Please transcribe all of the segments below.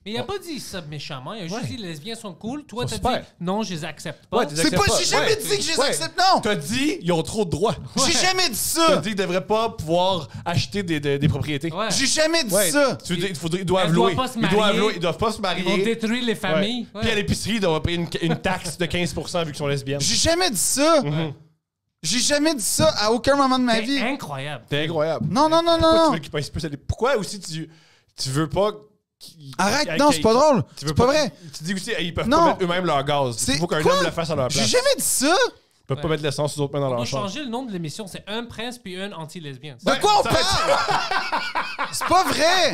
Mais il a pas dit ça méchamment. Il a juste dit les lesbiens sont cool. Toi, t'as super. dit non, je les accepte pas. Ouais, J'ai jamais dit que je les accepte, non! T'as dit, ils ont trop de droits. J'ai jamais dit T'as ça! dit qu'ils devraient pas pouvoir acheter des propriétés. Ouais. J'ai jamais dit Ouais. ça! Ils doivent Elles louer. doivent pas se Ils doivent marier. louer. Ils doivent pas se Ils marier. vont détruire les familles. Ouais. Puis à l'épicerie, ils doivent payer une taxe de 15% vu qu'ils sont lesbiennes. J'ai jamais dit ça! J'ai jamais dit ça à aucun moment de ma vie! C'est incroyable. C'est incroyable. Non, non, non, Pourquoi non! tu veux qu'ils payent plus? Pourquoi aussi tu veux pas... Arrête, non, c'est pas drôle! Tu veux C'est pas vrai! Tu dis aussi, ils peuvent Non. pas mettre eux-mêmes leur gaz. C'est- Il faut qu'un Quoi? homme le fasse à leur J'ai place. jamais dit ça! Ils peuvent pas mettre l'essence aux autres mains dans On doit leur chambre. changer le nom de l'émission. C'est un prince puis un anti-lesbien. De quoi on parle? C'est pas vrai!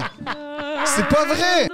C'est pas vrai!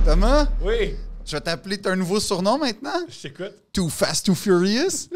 Thomas, Oui, je vais t'appeler un nouveau surnom maintenant? je t'écoute. Too Fast, Too Furious?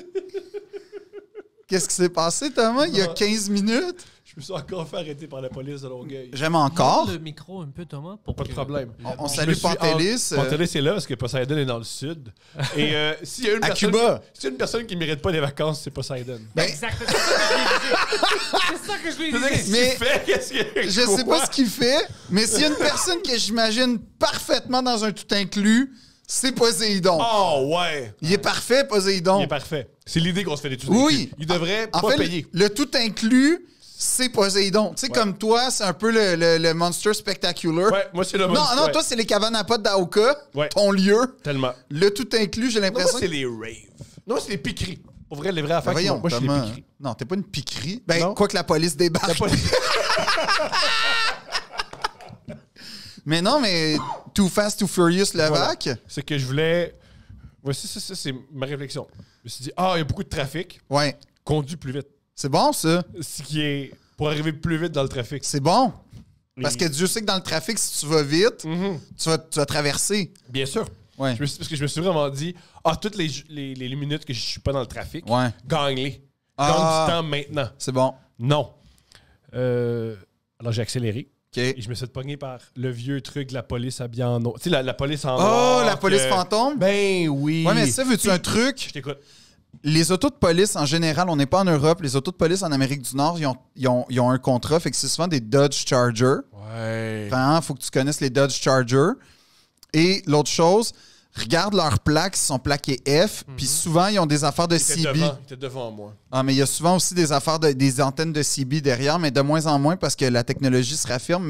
Qu'est-ce qui s'est passé, Thomas, il y a 15 minutes? Je me suis encore fait arrêter par la police de Longueuil. J'aime encore. Monte le micro un peu, Thomas. Pour Pas de que- problème. On salue Pantelis. Pantelis est là parce que Poseidon est dans le sud. Et s'il y a une À personne, Cuba. s'il y a une personne qui mérite pas les vacances, c'est Poseidon. Ben, Exactement. C'est ça que je lui Qu'est-ce disais. qu'il Mais- fait? Qu'est-ce qu'il je sais pas ce qu'il fait, mais s'il y a une personne que j'imagine parfaitement dans un tout inclus, c'est Poséidon. Oh, ouais. Il est parfait, Poséidon. Il est parfait. C'est l'idée qu'on se fait des tout Oui. inclus. Il devrait En pas fait, payer. le tout inclus, c'est Poséidon. Tu sais, comme toi, c'est un peu le Monster Spectacular. Ouais, moi, c'est le Non, monstre, non, ouais. toi, c'est les cabanes à potes d'Aoka, Ouais. ton lieu. Tellement. Le tout inclus, j'ai Non, moi, l'impression. c'est les raves. Non, c'est les piqueries. Pour vrai, les vraies Ben affaires. voyons, moi, je suis les Thomas. piqueries. Non, t'es pas une piquerie. Ben, Non. quoi que la police débarque. La police- Mais non, mais Too Fast, Too Furious, le Voilà. vac. C'est que je voulais. Voici, ça, c'est ma réflexion. Je me suis dit, il y a beaucoup de trafic. Ouais. Conduis plus vite. C'est bon, ça. Ce qui est. Pour arriver plus vite dans le trafic. C'est bon. Parce Et- que Dieu sait que dans le trafic, si tu vas vite, Mhm. tu vas traverser. Bien sûr. Ouais. Parce que je me suis vraiment dit, toutes les minutes que je suis pas dans le trafic, Ouais. gagne-les. Ah. Gagne du temps maintenant. C'est bon. Non. Alors j'ai accéléré. OK. Et je me suis fait pogner par le vieux truc de la police habillée en noir. Tu sais, la police en Oh, noir. la police que- fantôme? Ben oui. Ouais, mais ça, veux-tu un truc? Je t'écoute. Les autos de police, en général, on n'est pas en Europe. Les autos de police en Amérique du Nord, ils ont un contrat. Fait que c'est souvent des Dodge Charger. Ouais. Vraiment, il faut que tu connaisses les Dodge Charger. Et l'autre chose, regarde leurs plaques, ils sont plaqués F. Puis souvent, ils ont des affaires de Il était CB. devant, il était devant moi. Ah, mais il y a souvent aussi des affaires des antennes de CB derrière, mais de moins en moins parce que la technologie se raffirme.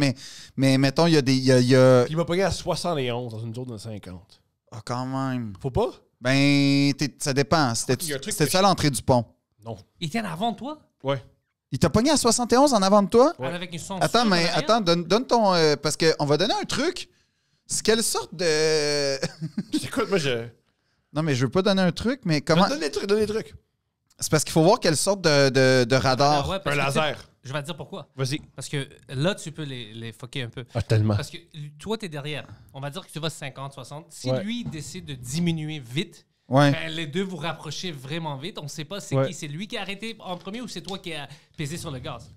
Mais mettons, il y a des. Puis il m'a pogné à 71 dans une zone de 50. Ah, quand même. Faut pas? Ben, ça dépend. Il y a un truc C'était que ça à l'entrée du pont. Non. Il était en avant de toi? Ouais. Il t'a pogné à 71 en avant de toi? Ouais. Avec une censure Attends, en mais arrière? attends, donne ton. Parce qu'on va donner un truc. C'est quelle sorte de. Écoute, moi, je. Non, mais je veux pas donner un truc, mais comment. Donne des trucs. C'est parce qu'il faut voir quelle sorte de radar. Ah ouais, parce Un que, laser. tu sais, je vais te dire pourquoi. Vas-y. Parce que là, tu peux les fucker un peu. Ah, tellement. Parce que toi, t'es derrière. On va dire que tu vas 50, 60. Si Ouais. lui il décide de diminuer vite, Ouais. ben, les deux vous rapprochez vraiment vite. On ne sait pas c'est Ouais. qui. C'est lui qui a arrêté en premier ou c'est toi qui as pesé sur le gaz.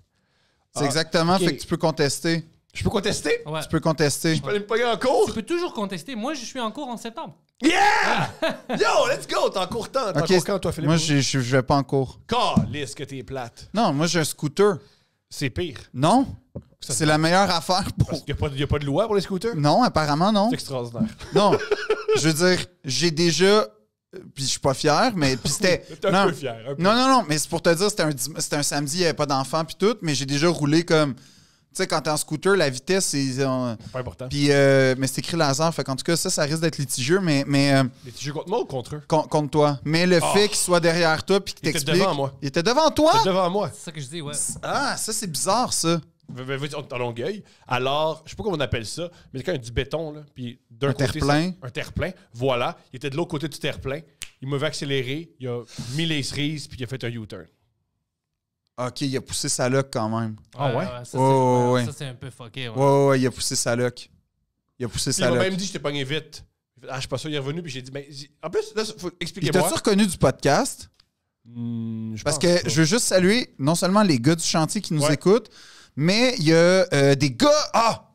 C'est exactement. ok. Fait que tu peux contester. Je peux contester? Ouais. Tu peux contester. Je peux aller me pogner en cours? Tu peux toujours contester. Moi, je suis en cours en septembre. Yeah! Yo, let's go! T'es en cours temps. T'es en Ok, cours quand, toi, Philippe? moi, je vais pas en cours. Calisse que t'es plate. Non, moi, j'ai un scooter. C'est pire. Non? Ça- C'est la meilleure affaire pour. Parce qu'il n'y a pas de loi pour les scooters? Non, apparemment, non. C'est extraordinaire. Non. Je veux dire, j'ai déjà Puis je suis pas fier, mais puis c'était... T'es un peu fier. Un peu. Non, mais c'est pour te dire, c'était un samedi, il n'y avait pas d'enfants puis tout, mais j'ai déjà roulé comme... Tu sais, quand t'es en scooter, la vitesse, c'est... Pas important. Puis, mais c'est écrit laser, fait qu'en tout cas, ça risque d'être litigieux, mais Les petits jeux contre moi ou contre eux? contre toi. Mais le fait qu'il soit derrière toi puis qu'il Il était t'explique... devant moi. Il était devant toi? T'es devant moi. C'est ça que je dis, ouais. Ah, ça, c'est bizarre, ça. Vas-y, on est à Longueuil. Alors, je sais pas comment on appelle ça, mais c'est quand il y a du béton, là, puis d'un Un côté... terre-plein. Un terre-plein. Voilà. Il était de l'autre côté du terre-plein. Il m'avait accéléré. Il a mis les cerises, puis il a fait un U-turn. OK, il a poussé sa loque quand même. Ah ouais? Ça, Ouais. ça, c'est un peu fucké, ouais. Ouais, il a poussé sa loque. Il a poussé Puis sa il m'a loque. même dit que je t'ai pogné vite. Ah, je suis pas sûr, il est revenu, puis j'ai dit... Mais, en plus, là, faut Il expliquer-moi. t'a-tu reconnu du podcast? Parce que je veux juste saluer non seulement les gars du chantier qui nous écoutent, mais il y a des gars... Ah!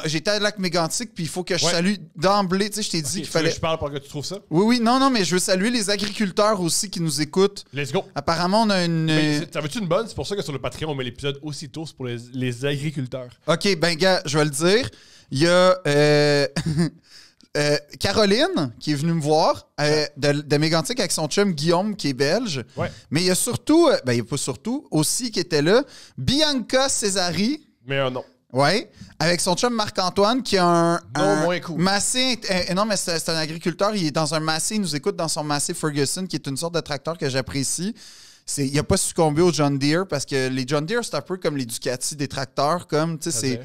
J'étais à Lac Mégantic, puis il faut que je salue d'emblée. Tu sais, je t'ai dit qu'il fallait... Je parle pour que tu trouves ça. Oui, non, mais je veux saluer les agriculteurs aussi qui nous écoutent. Let's go. Apparemment, on a une... T'en veux-tu une bonne? C'est pour ça que sur le Patreon, on met l'épisode aussitôt. C'est pour les agriculteurs. OK, ben gars, je vais le dire. Il y a Caroline qui est venue me voir de Mégantic avec son chum Guillaume qui est belge. Ouais. Mais il y a surtout, il n'y a pas surtout, aussi qui était là, Bianca Césari. Mais un nom. Ouais, avec son chum Marc-Antoine qui a un moins cool. Massey. Non, mais c'est un agriculteur. Il est dans un Massey. Il nous écoute dans son Massey Ferguson, qui est une sorte de tracteur que j'apprécie. Il n'a pas succombé au John Deere parce que les John Deere, c'est un peu comme les Ducati des tracteurs. Comme, tu sais,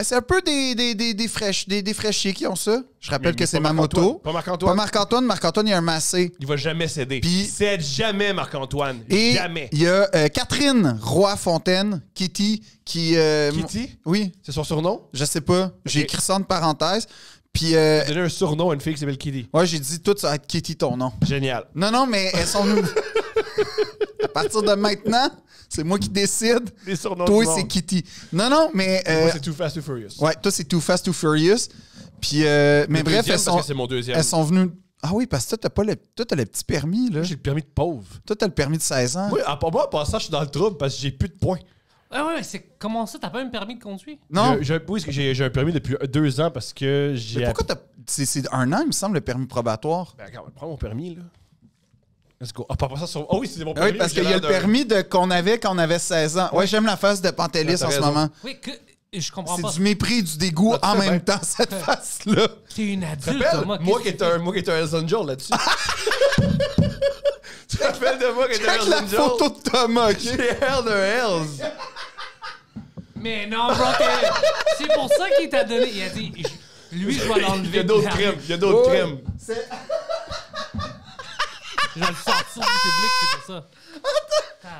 c'est un peu des fraîchiers qui ont ça. Je rappelle que c'est ma moto. Pas Marc-Antoine. Pas Marc-Antoine. Marc-Antoine, il y a un Massey. Il va jamais céder. Puis- Il cède jamais, Marc-Antoine. Et Jamais. il y a Catherine Roy-Fontaine, Kitty, qui... Kitty? Oui, C'est son surnom? je sais pas. J'ai écrit ça en parenthèse. Puis, Il a donné un surnom à une fille qui s'appelle Kitty. ouais, j'ai dit tout, ça va être Kitty ton nom. Génial. Non, mais elles sont nous. À partir de maintenant, c'est moi qui décide. Les surnoms Toi, du monde. c'est Kitty. Non, mais. Moi, c'est Too Fast, Too Furious. Ouais, toi, c'est Too Fast, Too Furious. Puis, mais Le bref, deuxième, parce que c'est mon deuxième. elles sont venues. Ah oui, parce que toi, t'as le petit permis, là. J'ai le permis de pauvre. Toi, t'as le permis de 16 ans. Oui, pour moi, en passant, je suis dans le trouble parce que j'ai plus de points. Ouais, c'est comment ça? T'as pas un permis de conduire? Non. Oui, parce que j'ai un permis depuis 2 ans parce que j'ai. Mais pourquoi t'as. C'est 1 an, il me semble, le permis probatoire. Ben, regarde, prends mon permis, là. Let's go. Ah, pas ça sur. Oh oui, c'est mon Ah permis. oui, parce j'ai qu'il y a l'air le d'un- permis qu'on avait quand on avait 16 ans. Ouais, j'aime la face de Pantelis Ouais, t'as en ce raison. moment. Oui, je comprends C'est pas. du mépris, du dégoût Ah, tu en fais même bien. temps, cette face-là. T'es une adulte, Rappelle, Thomas. moi qui qu'est-ce est un Hells Angel là-dessus. Tu te rappelles de moi qui est un Check Hells la Angel? photo de Thomas, OK? J'ai l'air d'un Hells. Mais non, bro, c'est pour ça qu'il t'a donné. Il a dit, lui, je vais l'enlever. Il y a d'autres crimes. Il y a d'autres Ouais. crimes. Je vais le sortir du public, c'est pour ça.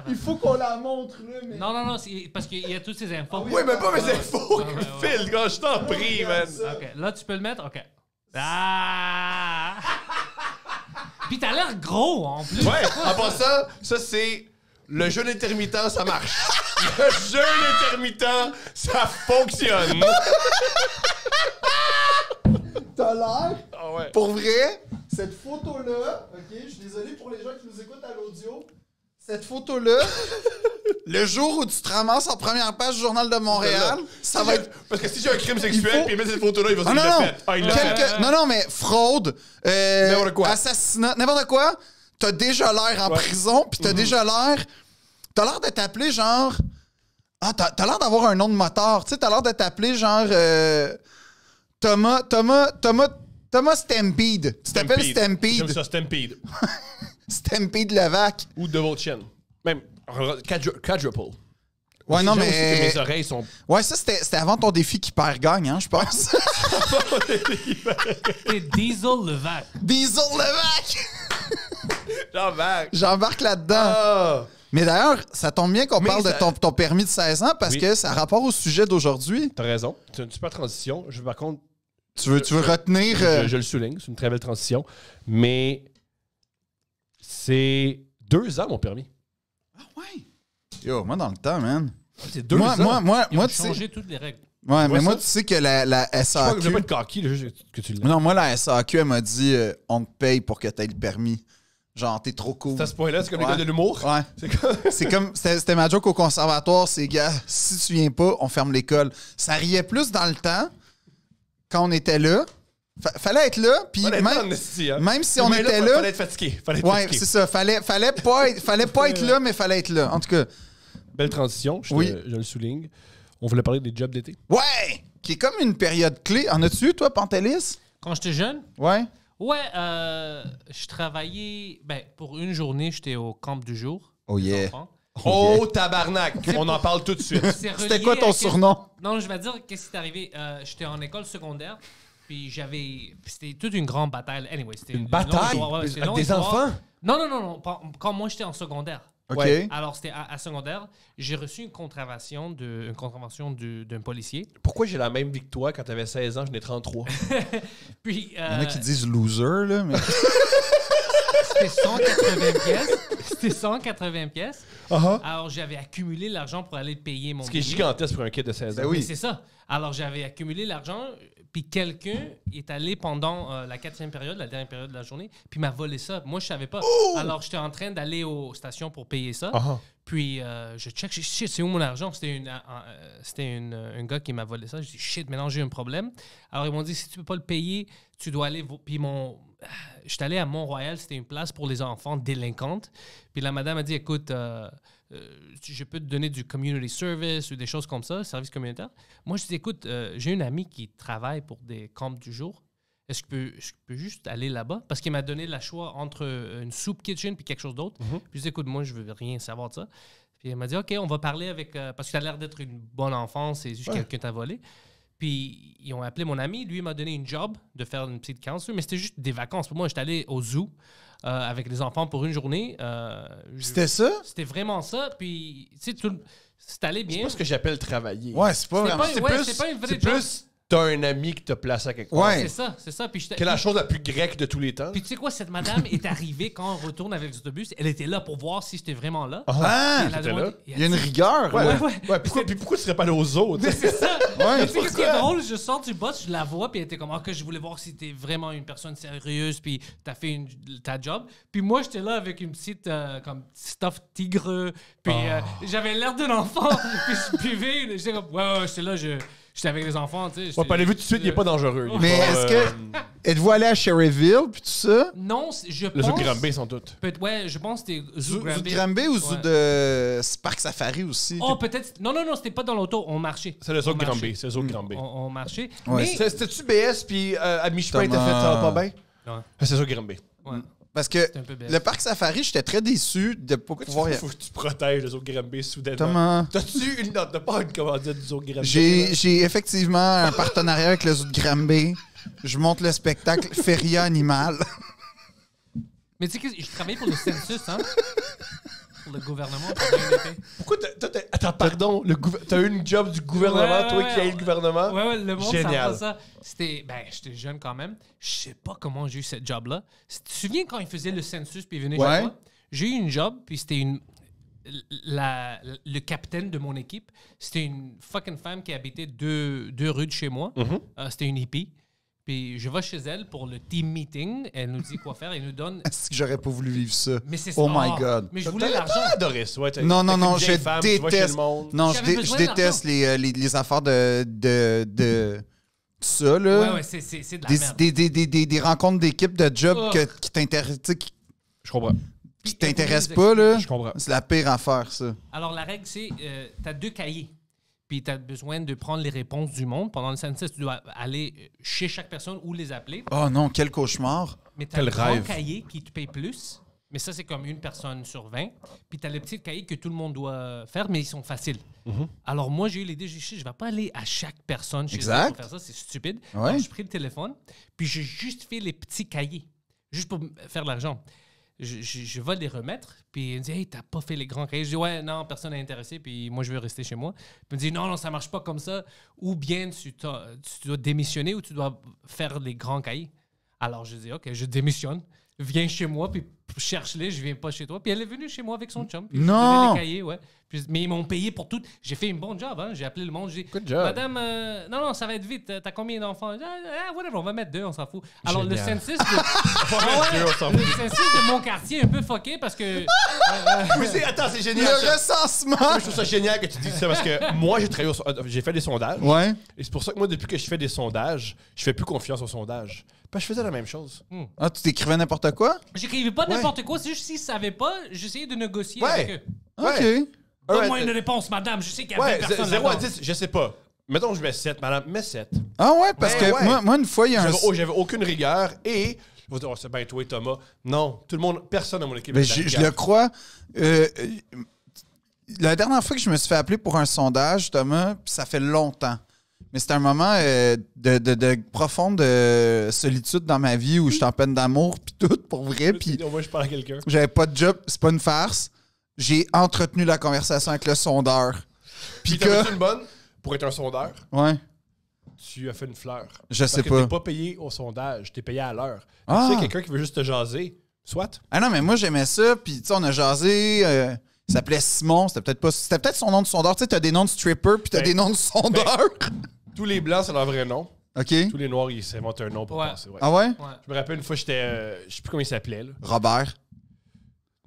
Il faut qu'on la montre, là. Mais... Non, c'est parce qu'il y a toutes ces infos. Oui, mais pas mes infos. ouais. Phil, quand je t'en prie, man. Ok, là, tu peux le mettre? Ok. Ah! Puis t'as l'air gros, en plus. Ouais, en passant, ça c'est le jeûne intermittent, ça marche. Le jeûne intermittent, ça fonctionne. T'as l'air, Ah ouais. pour vrai, cette photo-là, OK, je suis désolé pour les gens qui nous écoutent à l'audio, cette photo-là, le jour où tu te ramasses en première page du Journal de Montréal, ça va être... Parce que si j'ai un crime sexuel, Il faut- puis il met cette photo-là, il va se Ah dire, non, il l'a non, fait. Ah, il l'a fait. non, mais fraude, N'importe quoi. assassinat, n'importe quoi, t'as déjà l'air en prison, puis t'as déjà l'air... T'as l'air de t'appeler genre... Ah, t'as l'air d'avoir un nom de motard, tu sais, t'as l'air de t'appeler genre... Thomas Stampede. Tu t'appelles Stampede. J'aime ça, Stampede. Stampede Levac. Ou Double Chin. Même quadruple. Ouais, non, J'aime aussi que mais... mes oreilles sont... Ouais, ça, c'était avant ton défi qui perd gagne, hein, je pense. C'est Diesel Levac. Diesel Levac! Jean-Marc. J'embarque là-dedans. Ah! Mais d'ailleurs, ça tombe bien qu'on Mais parle ça- de ton permis de 16 ans parce Oui. que ça a rapport au sujet d'aujourd'hui. T'as raison. C'est une super transition. Je veux par contre... Tu veux retenir... Je le souligne, c'est une très belle transition. Mais c'est 2 ans, mon permis. Ah ouais? Yo, moi, dans le temps, man. C'est 2 Moi, ans. Ils ont tu sais... changé toutes les règles. Ouais, mais vois moi, ça? tu sais que la Je SAQ... veux pas être cocky, là, juste que tu l'as. Non, moi, la SAQ, elle m'a dit on te paye pour que t'aies le permis. Genre, t'es trop cool. C'est à ce point-là, c'est comme Ouais. l'école de l'humour. Ouais. C'est comme... C'était ma joke au conservatoire, c'est, gars, si tu viens pas, on ferme l'école. Ça riait plus dans le temps, quand on était là, Fallait être là, puis Fallait être là en même, esti, hein. même si on Mais était Fallait là... être fatigué. Fallait être Ouais, fatigué. c'est ça. Fallait pas être là, mais fallait être là. En tout cas, Belle transition, je le souligne. On voulait parler des jobs d'été. ouais! Qui est comme une période clé. En as-tu, toi, Pantelis? Quand j'étais jeune, Ouais. ouais, je travaillais. Ben, pour une journée, j'étais au camp du jour. Oh yeah. enfants. Oh, tabarnak! On en parle tout de suite. C'est C'était relié quoi ton à surnom? Non, je vais dire qu'est-ce qui est arrivé. J'étais en école secondaire, puis c'était toute une grande bataille. Anyway, c'était Une longue bataille? histoire, ouais, c'était une Avec longue des histoire. enfants? Non. Quand moi, j'étais en secondaire. OK. Ouais. Alors, c'était à secondaire. J'ai reçu une contravention d'un policier. Pourquoi j'ai la même vie que toi quand t'avais 16 ans, j'en ai 33? Puis, Il y en a qui disent loser, là, mais... c'était 180 pièces. C'était 180 pièces. Uh-huh. Alors, j'avais accumulé l'argent pour aller payer mon Ce qui est billet. gigantesque pour un kid de 16 ans. Ben oui. Mais c'est ça. Alors, j'avais accumulé l'argent, puis quelqu'un est allé pendant la 4e période, la dernière période de la journée, puis m'a volé ça. Moi, je savais pas. Alors, j'étais en train d'aller aux stations pour payer ça. Uh-huh. Puis, je check, je dis, shit, c'est où mon argent? C'était un gars qui m'a volé ça. Je dis, shit, maintenant j'ai un problème. Alors, ils m'ont dit, si tu peux pas le payer, tu dois aller. Puis, je suis allé à Mont-Royal, c'était une place pour les enfants délinquantes. Puis, la madame a dit, écoute, je peux te donner du community service ou des choses comme ça, service communautaire. Moi, je dis, écoute, j'ai une amie qui travaille pour des camps du jour. Est-ce que je peux juste aller là-bas? Parce qu'il m'a donné le choix entre une soup kitchen puis quelque chose d'autre. Puis je dis, écoute, moi, je veux rien savoir de ça. Puis elle m'a dit, OK, on va parler avec... parce que tu as l'air d'être une bonne enfant, c'est juste quelqu'un t'a volé. Puis ils ont appelé mon ami. Lui, il m'a donné une job de faire une petite counselor, mais c'était juste des vacances. Pour moi, j'étais allé au zoo avec les enfants pour une journée. C'était ça? C'était vraiment ça. Puis, tu sais, c'est allé bien. C'est pas ce que j'appelle travailler. Ouais, c'est pas C'est vraiment... pas- ouais, c'est pas une vraie c'est job. plus t'as un ami qui t'a placé à quelque part. Ouais. C'est ça. Puis Qui est la chose la plus grecque de tous les temps. Puis tu sais quoi, cette madame est arrivée quand on retourne avec l'autobus. Elle était là pour voir si j'étais vraiment là. Ah! Elle a c'était demandé- là. Il y a une rigueur, Ouais, là. ouais. Puis pourquoi tu serais pas allé aux autres? C'est ça. Ouais, Mais tu sais, qu'est-ce qui est pourquoi? drôle? Je sors du bus, je la vois, puis elle était comme, ah, que je voulais voir si t'es vraiment une personne sérieuse, puis t'as fait ta job. Puis moi, j'étais là avec une petite, comme, stuff tigre, puis j'avais l'air d'un enfant, puis je buvais, j'étais comme, ouais, j'étais là, j'étais avec les enfants, tu sais. Ouais, pas aller vu tout de suite, il est pas dangereux. Mais est-ce que... Êtes-vous allé à Cherryville, puis tout ça? Non, je Les pense... autres Granby sont toutes. Ouais, je pense que c'était Zoo Zoo de Granby. Granby ou Zoo Ouais. de Parc Safari aussi? Oh, peut-être... Non, c'était pas dans l'auto, on marchait. C'est les On autres marchait. Granby. C'est les autres Granby. On marchait. Ouais, Mais... C'était-tu BS, puis à mi-chemin, t'as fait ça va pas bien? Ouais. C'est ça, Granby. Ouais. Parce que un peu bête. le Parc Safari, j'étais très déçu de pas pouvoir... Faut que tu protèges les autres Granby soudainement. Thomas... T'as-tu une note? T'as pas une commandite des autres Granby? J'ai effectivement un partenariat avec le Zoo de Granby. Je monte le spectacle Feria Animal. Mais tu sais que je travaillais pour le census, hein? Pour le gouvernement. Pour l'UNDP. Pourquoi attends, pardon, t'as eu une job du gouvernement, Ouais, toi ouais, qui as eu le gouvernement? Ouais, le monde Génial. savait pas ça. C'était... Ben, j'étais jeune quand même. Je sais pas comment j'ai eu cette job-là. Tu te souviens quand ils faisaient le census puis ils venaient Ouais. chez moi? J'ai eu une job, puis c'était le capitaine de mon équipe, c'était une fucking femme qui habitait deux rues de chez moi. C'était une hippie. Puis je vais chez elle pour le team meeting. Elle nous dit quoi faire. Elle nous donne... Est-ce que j'aurais pas voulu vivre ça? Mais c'est Oh ça. my God. Mais je voulais T'aurais l'argent. pas adoré ça, ouais. Non, t'es une je vieille femme, tu vas chez déteste. le monde. Non, J'avais je besoin déteste les affaires de ça, là. Ouais, c'est de la merde. Des rencontres d'équipe de job Oh. qui t'intéressent, Je comprends. qui Puis, t'intéressent elle pas, voulait nous là. Je comprends. C'est la pire affaire, ça. Alors, la règle, c'est tu as 2 cahiers. Puis, tu as besoin de prendre les réponses du monde. Pendant le census, tu dois aller chez chaque personne ou les appeler. Oh non, quel cauchemar. Mais tu as Quel le grand rêve. cahier qui te paye plus. Mais ça, c'est comme une personne sur 20. Puis, tu as le petit cahier que tout le monde doit faire, mais ils sont faciles. Alors, moi, j'ai eu l'idée, je ne vais pas aller à chaque personne chez eux Exact. pour faire ça. C'est stupide. Ouais. Alors, j'ai pris le téléphone, puis j'ai juste fait les petits cahiers, juste pour faire de l'argent. Je vais les remettre, puis il me dit « Hey, t'as pas fait les grands cahiers. » Je dis « Ouais, non, personne n'est intéressé, puis moi, je veux rester chez moi. » Puis il me dit « Non, ça marche pas comme ça. Ou bien tu dois démissionner ou tu dois faire les grands cahiers. » Alors, je dis « OK, je démissionne. Viens chez moi, puis cherche-les, je viens pas chez toi. Puis elle est venue chez moi avec son chum. Puis Non! Je donnais les cahiers, ouais. Puis, mais ils m'ont payé pour tout. J'ai fait un bon job, hein. J'ai appelé le monde. J'ai dit, Good job. Madame, non, ça va être vite. T'as combien d'enfants? Whatever, on va mettre 2, on s'en fout. Alors, le Génial. census le census de mon quartier est un peu fucké parce que. Attends, c'est génial. Le ça. recensement! Moi, je trouve ça génial que tu dises ça parce que moi, j'ai fait des sondages. Ouais. Et c'est pour ça que moi, depuis que je fais des sondages, je fais plus confiance aux sondages. Parce que je faisais la même chose. Ah, tu t'écrivais n'importe quoi? J'écrivais pas n'importe quoi, c'est juste s'ils savaient pas, j'essayais de négocier Ouais. avec eux. Ouais. OK. Donne-moi une réponse, madame. Je sais qu'il y a 20 Ouais, personnes 0 à là-dedans. 10, je sais pas. Mettons, je mets 7, madame, mets 7. Ah ouais, parce Ben que ouais. moi, une fois, il y a un... J'avais aucune rigueur et. Je vais dire, oh, c'est bien toi et Thomas. Non, tout le monde, personne à mon équipe. Ben, n'a de la je rigueur. le crois. La dernière fois que je me suis fait appeler pour un sondage, Thomas, puis ça fait longtemps. Mais c'était un moment de profonde solitude dans ma vie où j'étais en peine d'amour, puis tout, pour vrai. Puis Moi, je parle à quelqu'un. j'avais pas de job, c'est pas une farce. J'ai entretenu la conversation avec le sondeur. Puis que- t'as une bonne pour être un sondeur. Ouais, Tu as fait une fleur. je sais Parce que pas. t'es pas payé au sondage, t'es payé à l'heure. Ah. Tu sais, quelqu'un qui veut juste te jaser, soit. Ah non, mais moi, j'aimais ça, puis tu sais, on a jasé. Il s'appelait Simon, c'était peut-être son nom de sondeur. Tu sais, t'as des noms de stripper, puis t'as Ben, des noms de sondeur. Tous les blancs, c'est leur vrai nom. OK. Tous les noirs, ils s'inventent un nom pour Ouais. passer. Ouais. Ah ouais? Ouais. Je me rappelle une fois, j'étais. Je sais plus comment il s'appelait. Là. Robert.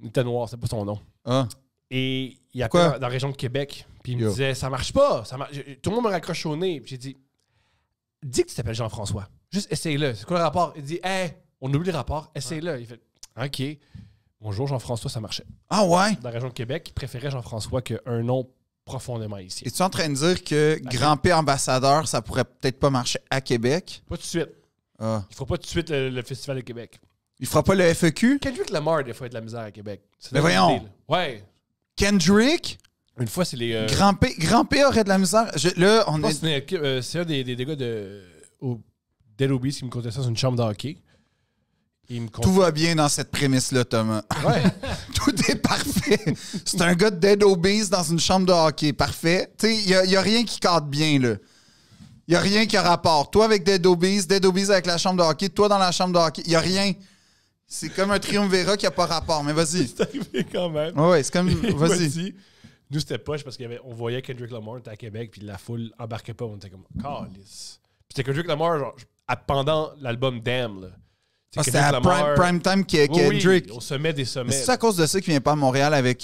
Il était noir, c'est pas son nom. Ah. Et il Quoi? appelait dans la région de Québec. Puis il me Yo. disait, ça marche pas. Tout le monde me raccroche au nez. Puis j'ai dit, dis que tu t'appelles Jean-François. Juste essaye-le. C'est quoi le rapport? Il dit, hey, on oublie le rapport. Essaye-le. Il fait, OK. Bonjour Jean-François, ça marchait. Ah ouais? Dans la région de Québec, il préférait Jean-François qu'un nom profondément ici. Es-tu en train de dire que Grand P ambassadeur, ça pourrait peut-être pas marcher à Québec? Pas tout de suite. Ah. Il faut pas tout de suite le Festival de Québec. Il fera pas le FEQ? Kendrick Lamar, des fois, a de la misère à Québec. C'est Mais dans voyons. l'idée, là. Ouais. Kendrick? Une fois, c'est les. Grand P aurait de la misère. Là, on Je pense est... que c'est un des gars au Dead Obies qui me contait ça sur une chambre de hockey. Il me Tout contait. va bien dans cette prémisse-là, Thomas. Ouais. Tout est parfait. C'est un gars de Dead Obese dans une chambre de hockey. Parfait. Tu sais, il n'y a rien qui cadre bien, là. Il n'y a rien qui a rapport. Toi avec Dead Obese avec la chambre de hockey, toi dans la chambre de hockey. Il n'y a rien. C'est comme un triumvirat qui n'a pas rapport. Mais vas-y. C'est arrivé quand même. Ouais, c'est comme... Il m'a Vas-y. dit, nous, c'était poche parce qu'on voyait Kendrick Lamar, on était à Québec, puis la foule embarquait pas. On était comme, calice. Puis c'était Kendrick Lamar, genre, pendant l'album Damn, là. Ah, c'était à prime time Kendrick. Oui, au sommet des sommets. Mais c'est à cause de ça qu'il vient pas à Montréal avec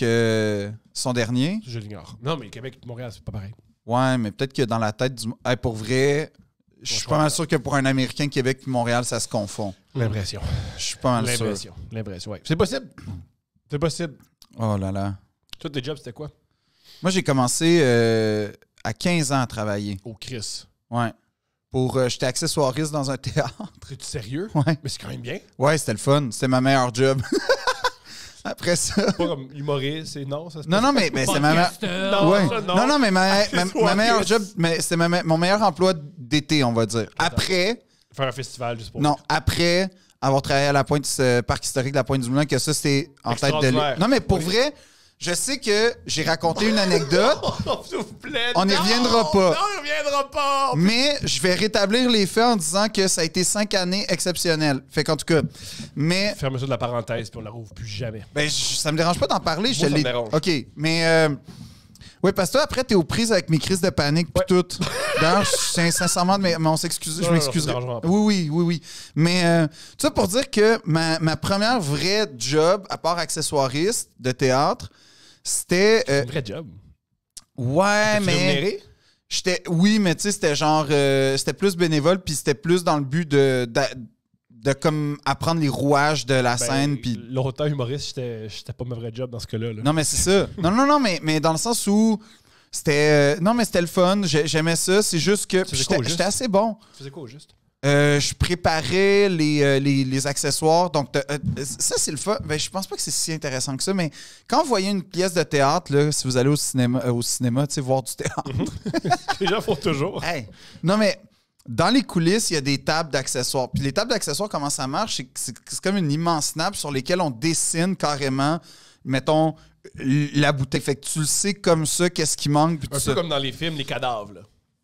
son dernier? Je l'ignore. Non, mais Québec et Montréal, c'est pas pareil. Ouais, mais peut-être que dans la tête du... Hey, pour vrai, je suis pas mal sûr que pour un Américain, Québec et Montréal, ça se confond. L'impression. Je suis pas mal sûr. L'impression, ouais. C'est possible. C'est possible. Oh là là. Toi, tes jobs, c'était quoi? Moi, j'ai commencé à 15 ans à travailler. Au Chris. Ouais. J'étais accessoiriste dans un théâtre. Es-tu sérieux? Ouais. Mais c'est quand même bien. Ouais, c'était le fun. C'était ma meilleure job. Après ça... Pas comme humoriste, c'est non, ça se Non, mais c'est ma meilleure... Podcasteur. Non, Ouais. ça, non. Non, mais ma Accessoiriste. meilleure job, mais c'était mon meilleur emploi d'été, on va dire. Après... Faire un festival juste pour. Non, après avoir travaillé à la pointe, parc historique de la Pointe-du-Moulin, que ça, c'était en tête de... Extraordinaire. Non, mais pour vrai, je sais que j'ai raconté une anecdote, S'il vous plaît. On n'y non! reviendra pas. Non, on n'y reviendra pas. mais je vais rétablir les faits en disant que ça a été 5 années exceptionnelles. Fait qu'en tout cas, mais... Ferme ça de la parenthèse, puis on la rouvre plus jamais. Ben, ça me dérange pas d'en parler. Moi, ça me dérange. OK, mais... oui, parce que toi, après, t'es aux prises avec mes crises de panique puis tout. D'ailleurs, sincèrement, mais on s'excuse, je Non, m'excuserai. ça me dérangera pas. Oui. Mais tout ça pour dire que ma première vraie job, à part accessoiriste de théâtre, c'était... C'est un vrai job. ouais, Tu mais... rémunéré? Oui, mais tu sais, c'était genre... c'était plus bénévole, puis c'était plus dans le but de comme apprendre les rouages de la scène, puis... Longtemps humoriste, j'étais pas mon vrai job dans ce cas-là. Là. Non, mais c'est ça. Non, mais dans le sens où c'était... non, mais c'était le fun. J'aimais ça. C'est juste que... faisais quoi au juste? J'étais assez bon. Tu faisais quoi au juste? Je préparais les accessoires. Donc, ça, c'est le fun. Ben, je pense pas que c'est si intéressant que ça, mais quand vous voyez une pièce de théâtre, là, si vous allez au cinéma tu sais, voir du théâtre... Les gens font toujours. Hey! Non, mais... Dans les coulisses, il y a des tables d'accessoires. Puis les tables d'accessoires, comment ça marche? C'est comme une immense nappe sur lesquelles on dessine carrément, mettons, la bouteille. Fait que tu le sais comme ça, qu'est-ce qui manque. Puis Un tout peu ça. comme dans les films, les cadavres. Là.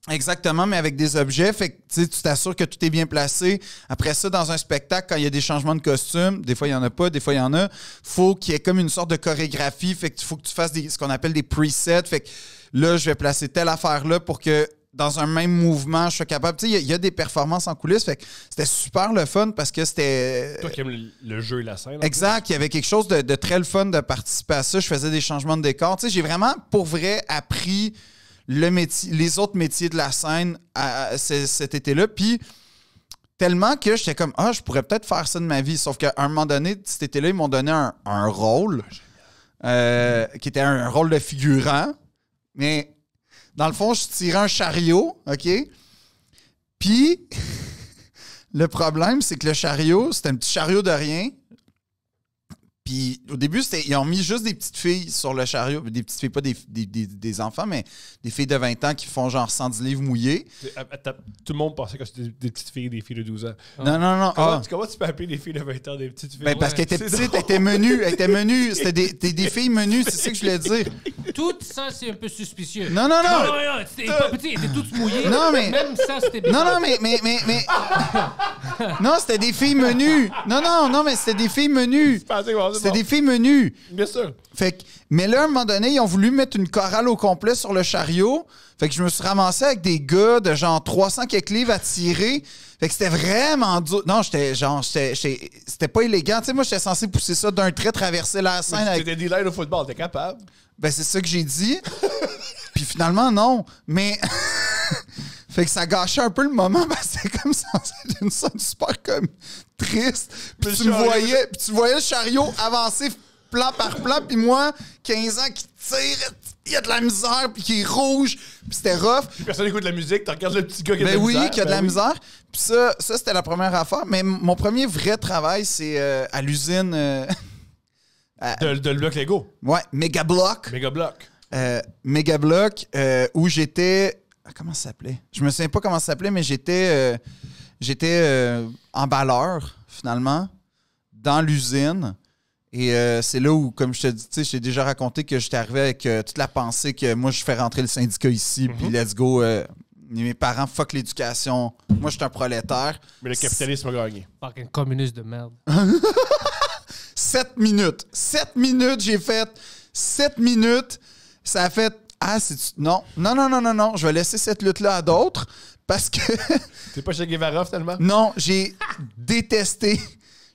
Exactement, mais avec des objets. Fait que tu t'assures que tout est bien placé. Après ça, dans un spectacle, quand il y a des changements de costumes, des fois il n'y en a pas, des fois il y en a, faut qu'il y ait comme une sorte de chorégraphie. Fait que faut que tu fasses ce qu'on appelle des presets. Fait que là, je vais placer telle affaire là pour que dans un même mouvement, je sois capable. Tu sais, il y a des performances en coulisses. Fait que c'était super le fun parce que c'était. Toi qui aimes le jeu et la scène. Exact. Il y avait quelque chose de très le fun de participer à ça. Je faisais des changements de décor. Tu sais, j'ai vraiment, pour vrai, appris les autres métiers de la scène cet été-là. Puis, tellement que j'étais comme, je pourrais peut-être faire ça de ma vie. Sauf qu'à un moment donné, cet été-là, ils m'ont donné un rôle qui était un rôle de figurant. Mais, dans le fond, je tirais un chariot, OK? Puis, le problème, c'est que le chariot, c'était un petit chariot de rien. Puis au début, ils ont mis juste des petites filles sur le chariot. Des petites filles, pas des enfants, mais des filles de 20 ans qui font genre 110 livres mouillés. Tout le monde pensait que c'était des petites filles, des filles de 12 ans. Non. Comment tu peux appeler des filles de 20 ans des petites filles? Ben, parce qu'elles étaient petites, elles étaient menues. C'était des filles menues, c'est ça que je voulais dire. Tout ça, c'est un peu suspicieux. Non. C'était pas petit, ils étaient toutes mouillées. Non, mais... Même ça, c'était bien. Non, mais... Non, c'était des filles menues. Non, mais c'était des filles menues. C'était des filles menues. Bien sûr. Mais là, à un moment donné, ils ont voulu mettre une chorale au complet sur le chariot. Fait que je me suis ramassé avec des gars de genre 300 quelques livres à tirer. Fait que c'était vraiment dur. Non, c'était pas élégant. Tu sais, moi, j'étais censé pousser ça d'un trait, traverser la scène. C'était des lines au football, t'es capable? Ben, c'est ça que j'ai dit. Puis finalement, non. Mais... Fait que ça gâchait un peu le moment parce que c'était comme ça, c'était une scène super comme triste. Puis tu voyais le chariot avancer plan par plan, puis moi, 15 ans qui tire, il y a de la misère, puis qui est rouge, puis c'était rough. Puis personne n'écoute de la musique, tu regardes le petit gars qui a de la oui, misère. qui a de la misère. Puis ça c'était la première affaire. Mais mon premier vrai travail, c'est à l'usine... de bloc Lego. Ouais, Megablock. Megablock, où j'étais... Comment ça s'appelait? Je me souviens pas comment ça s'appelait, mais j'étais emballeur, finalement, dans l'usine. Et c'est là où, comme je te dis, je t'ai déjà raconté que j'étais arrivé avec toute la pensée que moi, je fais rentrer le syndicat ici, puis let's go. Mes parents, fuck l'éducation. Moi, je suis un prolétaire. Mais le capitalisme a gagné. Fucking communiste de merde. 7 minutes. 7 minutes, j'ai fait 7 minutes. Ça a fait... Non. Je vais laisser cette lutte-là à d'autres parce que... T'es pas chez Guevara, finalement? Non, j'ai détesté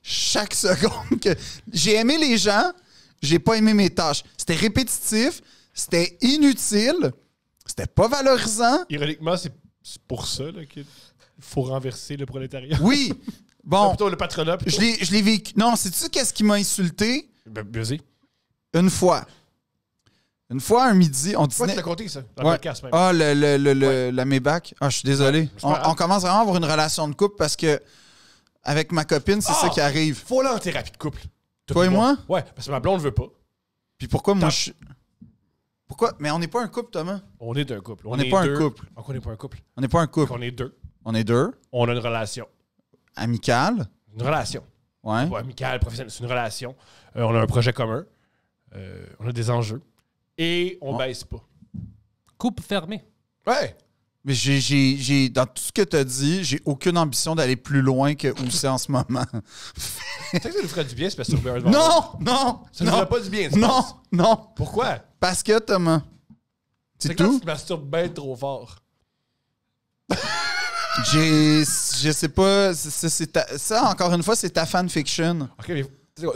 chaque seconde. J'ai aimé les gens, j'ai pas aimé mes tâches. C'était répétitif, c'était inutile, c'était pas valorisant. Ironiquement, c'est pour ça qu'il faut renverser le prolétariat. Oui. Bon. Plutôt le patronat. Plutôt. Je l'ai vécu. Non, sais-tu qu'est-ce qui m'a insulté? Vas-y. Une fois, un midi, on disait... Pourquoi tu l'as compté, ça? Dans le podcast, même. La Maybach. Je suis désolé. Ouais, on commence vraiment à avoir une relation de couple parce que avec ma copine, c'est ça qui arrive. Faut aller en thérapie de couple. Toi et moi? Ouais, parce que ma blonde veut pas. Puis pourquoi moi je... Pourquoi? Mais on n'est pas un couple, Thomas. On est un couple. On n'est pas un couple. On n'est pas un couple. On n'est pas un couple. On est deux. On est deux. On a une relation. Amicale. Une relation. Ouais. Pas amicale, professionnelle. C'est une relation. On a un projet commun. On a des enjeux. Et on baisse pas. Coupe fermée. Ouais. Mais j'ai dans tout ce que tu as dit, j'ai aucune ambition d'aller plus loin que où c'est en ce moment. Tu sais que ça nous ferait du bien, c'est parce que c'est Non! Ça nous ferait pas du bien, tu penses? Non! Pourquoi? Parce que, Thomas, c'est quand tout. tu te masturbes bien trop fort. Je sais pas. Ça, encore une fois, c'est ta fanfiction. OK, mais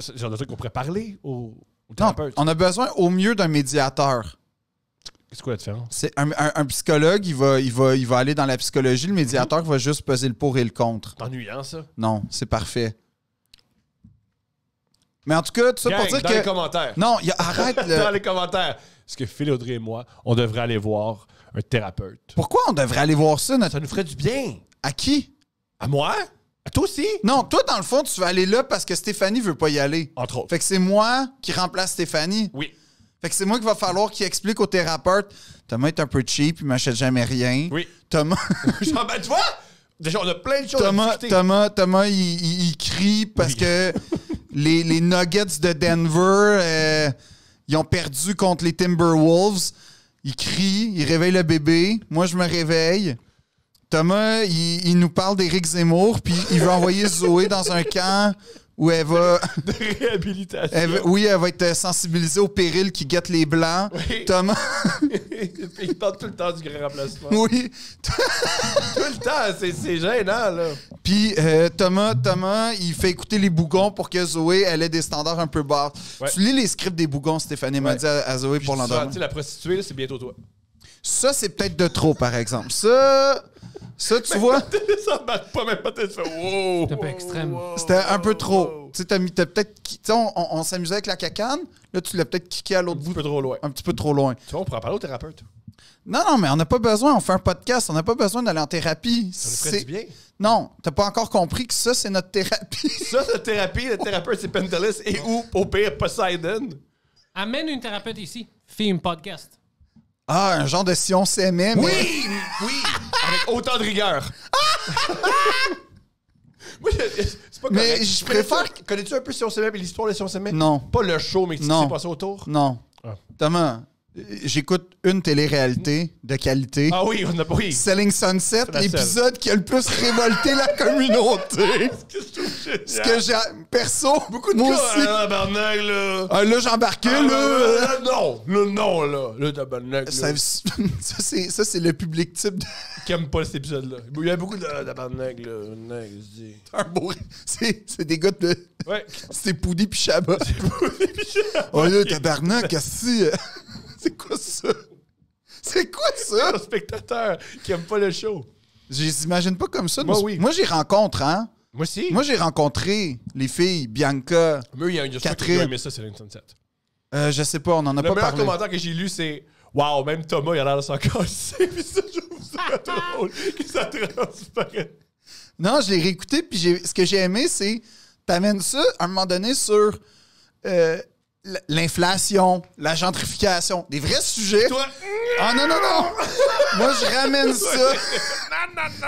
c'est genre de truc qu'on pourrait parler au Non, thérapeute. on a besoin au mieux d'un médiateur. C'est quoi la différence? C'est un psychologue, il va aller dans la psychologie. Le médiateur va juste peser le pour et le contre. C'est ennuyant, ça. Non, c'est parfait. Mais en tout cas, tout ça pour dire dans que... les commentaires. Non, arrête. Dans les commentaires. Est-ce que Phil, Audrey et moi, on devrait aller voir un thérapeute? Pourquoi on devrait aller voir ça? Ça nous ferait du bien. À qui? À moi? À toi aussi? Non, toi, dans le fond, tu vas aller là parce que Stéphanie veut pas y aller. Entre autres. Fait que c'est moi qui remplace Stéphanie. Oui. Fait que c'est moi qu'il va falloir qu'il explique au thérapeute. Thomas est un peu cheap, il m'achète jamais rien. Oui. Thomas... Tu vois? Déjà, on a plein de choses Thomas, à discuter. Thomas, il crie parce que les Nuggets de Denver, ils ont perdu contre les Timberwolves. Il crie, il réveille le bébé. Moi, je me réveille. Thomas, il nous parle d'Éric Zemmour, puis il veut envoyer Zoé dans un camp où elle va... De réhabilitation. Elle va être sensibilisée au péril qui guette les Blancs. Oui. Thomas... Il parle tout le temps du grand remplacement. Oui. Tout le temps, c'est gênant, là. Puis Thomas, il fait écouter les bougons pour que Zoé, elle ait des standards un peu bas. Ouais. Tu lis les scripts des bougons, Stéphanie m'a Ouais. dit à Zoé pour Tu sais, l'endormir. la prostituée, là, c'est bientôt toi. Ça, c'est peut-être de trop, par exemple. Ça tu vois, Ça marche pas, même pas, tu fais wow. C'est un peu extrême. c'était un peu trop. Tu sais, t'as peut-être... Tu sais, on s'amusait avec la cacane. Là, tu l'as peut-être kické à l'autre Un bout. petit peu trop loin. Un petit peu trop loin. Tu vois, on pourra parler au thérapeute. Non, mais on n'a pas besoin. On fait un podcast. On n'a pas besoin d'aller en thérapie. Ça nous ferait du bien. Non, t'as pas encore compris que ça, c'est notre thérapie. Ça, c'est thérapie. Le thérapeute, c'est Pentelis. Et ou, au pire, Poseidon. Amène une thérapeute ici. Fais un podcast. Ah, un genre de si on s'aimait, mais... Oui! Avec autant de rigueur. Moi, c'est pas Mais correct. je préfère... Connais-tu un peu Si on s'aimait et l'histoire de Si on s'aimait? Non. Pas le show, mais ce qui Non. s'est passé autour. Non. Ah. Thomas, j'écoute une télé-réalité de qualité. Ah oui, on a pas. Oui. Selling Sunset, la l'épisode qui a le plus révolté la communauté. Ce que j'ai... Perso, Beaucoup de moi gars, aussi. tabarnak, là. Ah, là, j'embarquais, là. Non, là. Le tabarnak, là. Ça, c'est le public type de... Qui aime pas cet épisode-là. Il y a beaucoup de tabarnak, là. un beau... C'est des gars de... Ouais. C'est Poudi pis Chabat. Oh là, tabarnak, qu'est-ce que c'est quoi ça? C'est quoi ça? Un spectateur qui aime pas le show. Je les imagine pas comme ça. Moi, oui. Moi, j'y rencontre, hein? Moi aussi. Moi, j'ai rencontré les filles, Bianca. Moi, il y a un Catherine. qui a aimé ça, c'est Sunset. Je sais pas, on en a Le pas meilleur parlé. commentaire que j'ai lu, c'est Waouh, même Thomas, il a l'air de s'en casser. Puis ça, je trouve ça drôle que ça transparaît. Non, je l'ai réécouté, puis ce que j'ai aimé, c'est t'amènes ça à un moment donné sur l'inflation, la gentrification, des vrais sujets. Toi, Ah non. Moi, je ramène ça.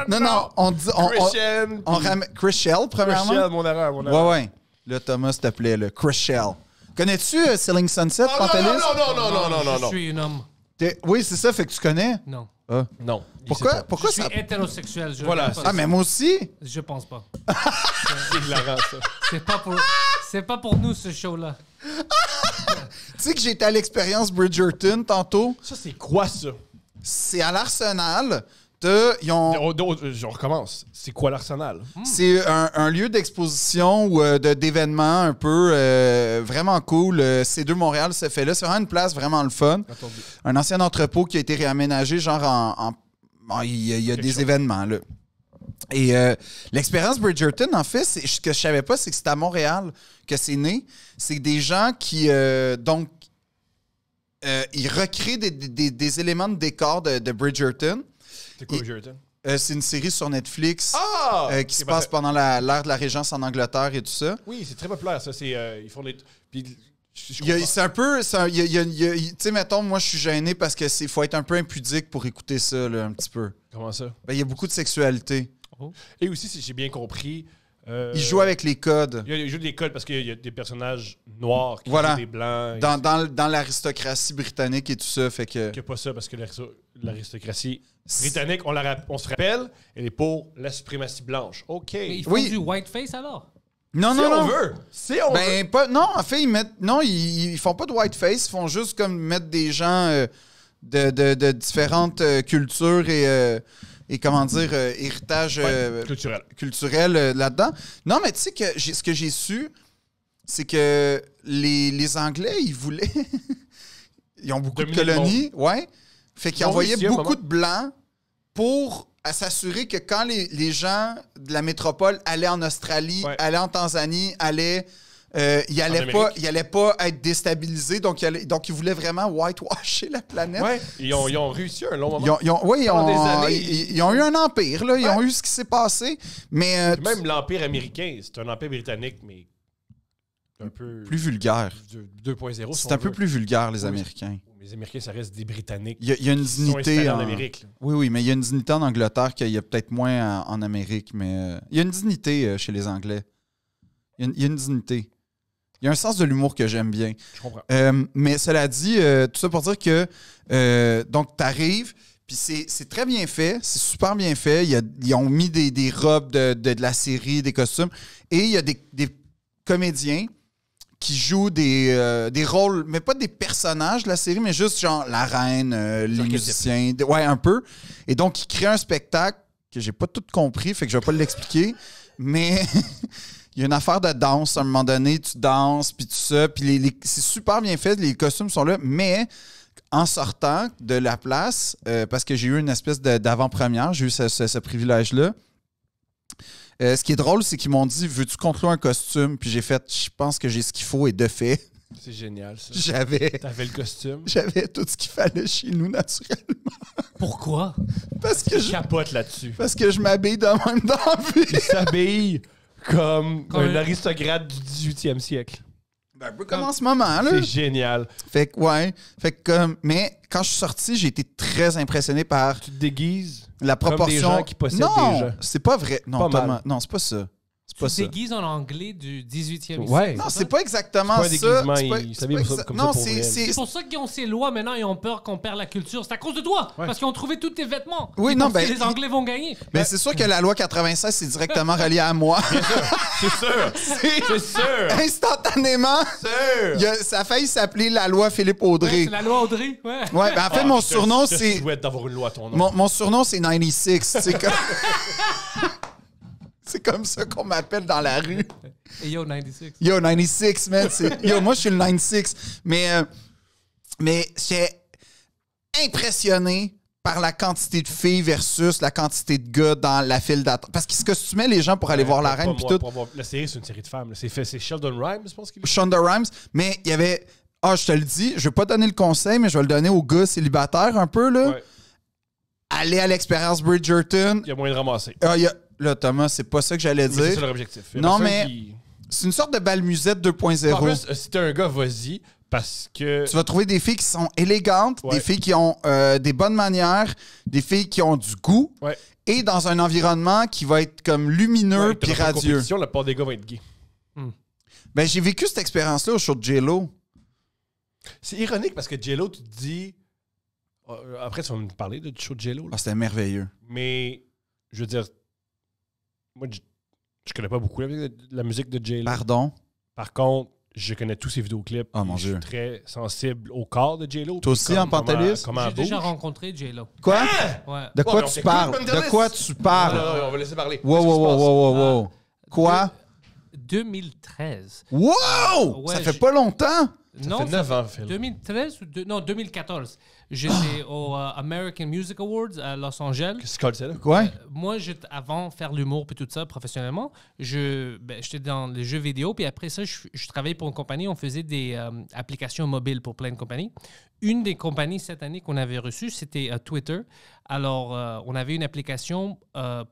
Non, on dit... Christian. On ramène... Chris Shell, premièrement. Christian, mon erreur. Ouais. Là, Thomas, s'il te plaît, le Chris Shell. Connais-tu Selling Sunset, Oh, Pantelis? non. Je suis un homme. Oui, c'est ça, fait que tu connais. Non. Ah. Non. Pourquoi Je suis ça... hétérosexuel. Je Voilà, regarde pas Ah, ça. mais moi aussi. Je pense pas. C'est hilarant, ça. C'est pas pour nous, ce show-là. Tu sais que j'étais à l'expérience Bridgerton tantôt. Ça, c'est quoi, ça? C'est à l'Arsenal. On recommence. C'est quoi l'Arsenal? C'est un lieu d'exposition ou d'événements un peu vraiment cool. C2 Montréal se fait là. C'est vraiment une place vraiment le fun. Un ancien entrepôt qui a été réaménagé, genre il y a des chose. événements, là. Et l'expérience Bridgerton, en fait, ce que je savais pas, c'est que c'est à Montréal que c'est né. C'est des gens qui, ils recréent des éléments de décor de Bridgerton. C'est quoi Bridgerton? C'est une série sur Netflix qui se passe pendant... pendant l'ère de la Régence en Angleterre et tout ça. Oui, c'est très populaire, ça. Ils font des... Puis, C'est un peu... Tu sais, mettons, moi, je suis gêné parce que faut être un peu impudique pour écouter ça, là, un petit peu. Comment ça? Il y a beaucoup de sexualité. Et aussi, si j'ai bien compris... Ils jouent avec les codes. Il joue des codes parce qu'il y a des personnages noirs qui Voilà. jouent des blancs. Dans l'aristocratie britannique et tout ça, fait que... Il n'y a pas ça parce que l'aristocratie britannique, on se rappelle, elle est pour la suprématie blanche. OK. Mais ils font Oui. du whiteface alors? Non, Si non, on non. veut. Si on veut. Ben, pas... Non, en fait, ils font pas de whiteface. Ils font juste comme mettre des gens de différentes cultures et comment dire, héritage culturel là-dedans. Non, mais tu sais que ce que j'ai su, c'est que les Anglais, ils voulaient... ils ont beaucoup Dominer de colonies, ouais. Fait qu'ils Ils ont envoyaient réussi à un beaucoup moment. de Blancs pour s'assurer que quand les gens de la métropole allaient en Australie, Ouais. allaient en Tanzanie, allaient... ils n'allaient pas être déstabilisés, donc ils voulaient vraiment whitewasher la planète. Ouais. Ils ont réussi un long moment. Pendant des années. ils ont eu un empire, là. Ils ont eu ce qui s'est passé. Mais Même l'Empire américain, c'est un empire britannique, mais un peu... plus vulgaire. 2.0. C'est un peu plus vulgaire, les Américains. Les Américains, ça reste des Britanniques. Il y a une qui sont dignité installés en en Amérique. là. Oui, mais il y a une dignité en Angleterre qu'il y a peut-être moins en Amérique. Mais il y a une dignité chez les Anglais. Il y a une dignité. Il y a un sens de l'humour que j'aime bien. Je comprends. Mais cela dit, tout ça pour dire que donc t'arrives, puis c'est très bien fait, c'est super bien fait. Ils ont mis des robes de la série, des costumes, et il y a des comédiens qui jouent des rôles, mais pas des personnages de la série, mais juste genre la reine, les musiciens, ouais, un peu. Et donc, ils créent un spectacle que j'ai pas tout compris, fait que je vais pas l'expliquer, mais il y a une affaire de danse. À un moment donné, tu danses, puis tout ça, puis c'est super bien fait, les costumes sont là, mais en sortant de la place, parce que j'ai eu une espèce d'avant-première, j'ai eu ce privilège-là, ce qui est drôle, c'est qu'ils m'ont dit « Veux-tu conclure un costume? » Puis j'ai fait « Je pense que j'ai ce qu'il faut et de fait. » C'est génial, ça. T'avais le costume. J'avais tout ce qu'il fallait chez nous, naturellement. Pourquoi? Parce que Je capote là-dessus. Parce que je m'habille de même dans la vie. Il s'habille comme un un- aristocrate du 18e siècle. Ben, un peu comme en ce moment, là. C'est génial. Fait que, ouais. Fait que, comme... Mais quand je suis sorti, j'ai été très impressionné par Tu te déguises la comme proportion... des gens qui possèdent non, des gens. c'est pas vrai. Non, Pas Thomas, mal. non, c'est pas ça. C'est Tu pas te ça. déguises en anglais du 18e siècle. Ouais. Non, ça? c'est pas exactement C'est ça. pas un déguisement, C'est pas- ils c'est s'habillent pas comme ça exa- pour Non, vrai. C'est pour ça qu'ils ont ces lois maintenant, ils ont peur qu'on perd la culture. C'est à cause de toi! Ouais. Parce qu'ils ont trouvé tous tes vêtements. Oui, Ils non, pensent que ben, les Anglais vont gagner. Mais c'est sûr que la loi 96, c'est directement relié à moi. C'est sûr. C'est sûr. Instantanément, ça a failli s'appeler la loi Philippe Ouais, Audrey. c'est la loi Audrey. Ouais. Ouais, ben en fait, mon surnom, c'est... Je souhaite d'avoir une loi à ton nom. Mon surnom, c'est 96. C'est comme... c'est comme ça qu'on m'appelle dans la rue. Et yo, 96. Yo, 96, man. Yo, moi, je suis le 96. Mais j'étais impressionné par la quantité de filles versus la quantité de gars dans la file d'attente. Parce qu'ils se costumaient, les gens, pour aller voir la reine. Puis tout. La série, c'est une série de femmes. là. C'est Sheldon Rhimes, je pense qu'il est. Shonda Rhimes. Mais il y avait... Ah, je te le dis, je vais pas donner le conseil, mais je vais le donner aux gars célibataires un peu, là. Ouais. Allez à l'expérience Bridgerton. Il y a moyen de ramasser. Ah, Là, Thomas, c'est pas ça que j'allais Mais c'est dire. ça leur objectif. Il y a Non, personne mais- qui- C'est une sorte de balmusette 2.0. En plus, si t'es un gars, vas-y. Parce que. Tu vas trouver des filles qui sont élégantes, Ouais. des filles qui ont des bonnes manières, des filles qui ont du goût, Ouais. et dans un environnement qui va être comme lumineux Ouais, puis dans une radieux. compétition, la part des gars vont être gays. Ben, j'ai vécu cette expérience-là au show de J-Lo. C'est ironique parce que J-Lo, tu te dis. Après, tu vas me parler du show de J-Lo. là. Ah, c'était merveilleux. Mais, je veux dire. Moi, je connais pas beaucoup la musique de J-Lo. Pardon? Par contre, je connais tous ses vidéoclips. Oh, mon Je suis Dieu. très sensible au corps de J-Lo. Toi aussi, en pantalisse? Comment J'ai elle déjà bouge. rencontré J-Lo. Quoi? Ouais. De quoi mais on tu t'écoute, parles? Banderas. De quoi tu Non, parles? non, non, on va laisser parler. Wow, Qu'est-ce qui wow, se wow, passe? wow, wow, wow. Quoi? 2013. Wow! Ouais, Ça fait je- pas longtemps? Non, fait 9 ans, Phil. 2013 ou non, 2014. J'étais au American Music Awards à Los Angeles. Qu'est-ce que c'est là? Quoi? Moi, avant de faire l'humour et tout ça professionnellement, j'étais dans les jeux vidéo. Puis après ça, je travaillais pour une compagnie. On faisait des applications mobiles pour plein de compagnies. Une des compagnies cette année qu'on avait reçue, c'était Twitter. Alors, on avait une application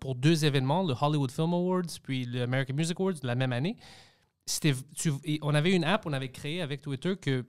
pour 2 événements, le Hollywood Film Awards puis le American Music Awards, la même année. On avait une app, on avait créé avec Twitter que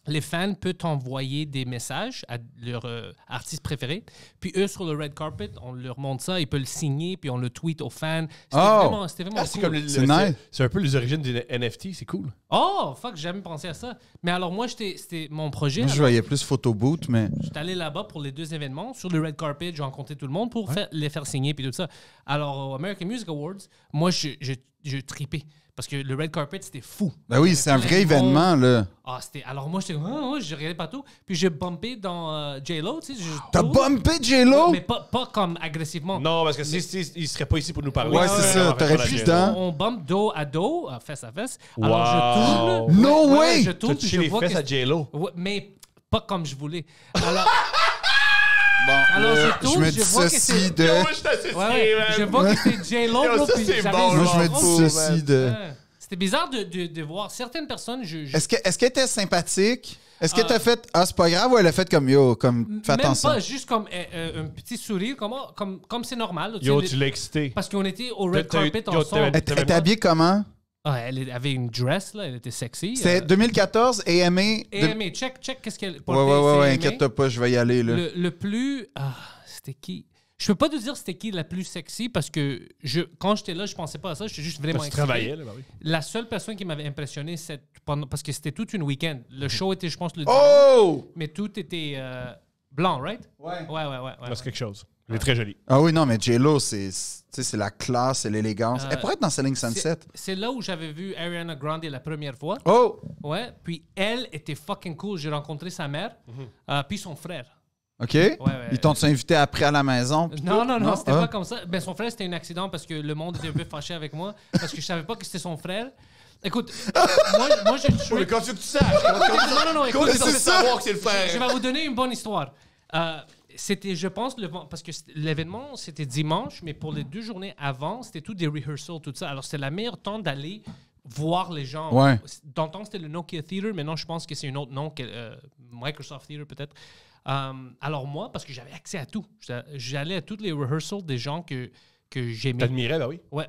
les fans peuvent envoyer des messages à leurs artistes préférés. Puis eux, sur le red carpet, on leur montre ça, ils peuvent le signer, puis on le tweet aux fans. C'était vraiment C'est cool. comme C'est nice. c'est un peu les origines des NFT, c'est cool. Oh, fuck, j'ai jamais pensé à ça. Mais alors moi, c'était mon projet. Moi, je Alors, voyais plus photo boot, mais... j'étais allé là-bas pour les 2 événements. Sur le red carpet, j'ai rencontré tout le monde pour les faire signer, puis tout ça. Alors, au American Music Awards, moi, je tripais. Parce que le red carpet, c'était fou. Ben oui, c'est un vrai événement, là. Ah, alors moi, j'étais, je regardais partout. Puis j'ai bumpé dans J-Lo, tu sais. T'as bumpé J-Lo? Mais pas comme agressivement. Non, parce que il serait pas ici pour nous parler. Ouais, c'est ça. T'aurais pu Juste, dedans. on bump dos à dos, fesse à fesse. Wow. Alors je tourne. No way! Je T'as tourne, puis touché je les vois fesses que... à J-Lo. Ouais, mais pas comme je voulais. Alors, Bon, alors là, je tourne, me je vois que dissocie c'est... de... je t'associe, Ouais, je vois que c'est J-Lo, Yo, bro, ça, puis c'est j'avais bon, les Moi, je me enfants. dissocie de... Ouais. C'était bizarre de voir certaines personnes... Est-ce qu'elle était sympathique? Est-ce qu'elle t'a fait « Ah, c'est pas grave » ou elle a fait comme « Yo, comme, fais Même attention pas, juste comme un petit sourire, comme c'est normal. là, tu Yo, sais, tu l'as excité. Parce qu'on était au red T'as eu- carpet yo, ensemble. Elle était habillée comment? Ah, elle avait une dress, là, elle était sexy. C'était 2014, AMA... AMA, check, qu'est-ce qu'elle... Ouais, inquiète-toi pas, je vais y aller, là. Le plus... Ah, c'était qui? Je peux pas te dire c'était qui la plus sexy parce que quand j'étais là, je pensais pas à ça. J'étais juste vraiment Tu excité. travaillais, là, bah oui. La seule personne qui m'avait impressionné, parce que c'était tout une week-end. Le show était, je pense, le Oh! mais tout était blanc, right? Ouais. Ouais. C'est quelque chose. Elle est très jolie. Ah oui, non, mais J-Lo, c'est la classe, c'est l'élégance. Elle pourrait être dans Selling Sunset. C'est là où j'avais vu Ariana Grande la première fois. Oh! Ouais, puis elle était fucking cool. J'ai rencontré sa mère, puis son frère. OK. Ouais. Ils t'ont invité après à la maison? puis Non, tout? c'était Ah. pas comme ça. Ben, son frère, c'était un accident parce que le monde était un peu fâché avec moi parce que je savais pas que c'était son frère. Écoute, moi je Oui, mais quand tu veux que tu saches. non, écoute, Quand tu es c'est censé ça. savoir que c'est le frère. je vais vous donner une bonne histoire. C'était, je pense, parce que l'événement, c'était dimanche, mais pour les 2 journées avant, c'était tout des rehearsals, tout ça. Alors, c'était la meilleure temps d'aller voir les gens. Ouais. Dans le temps, c'était le Nokia Theater. Maintenant, je pense que c'est un autre nom, Microsoft Theater peut-être. Alors moi, parce que j'avais accès à tout. J'allais à toutes les rehearsals des gens que j'aimais. T'admirais, bah oui. Ouais.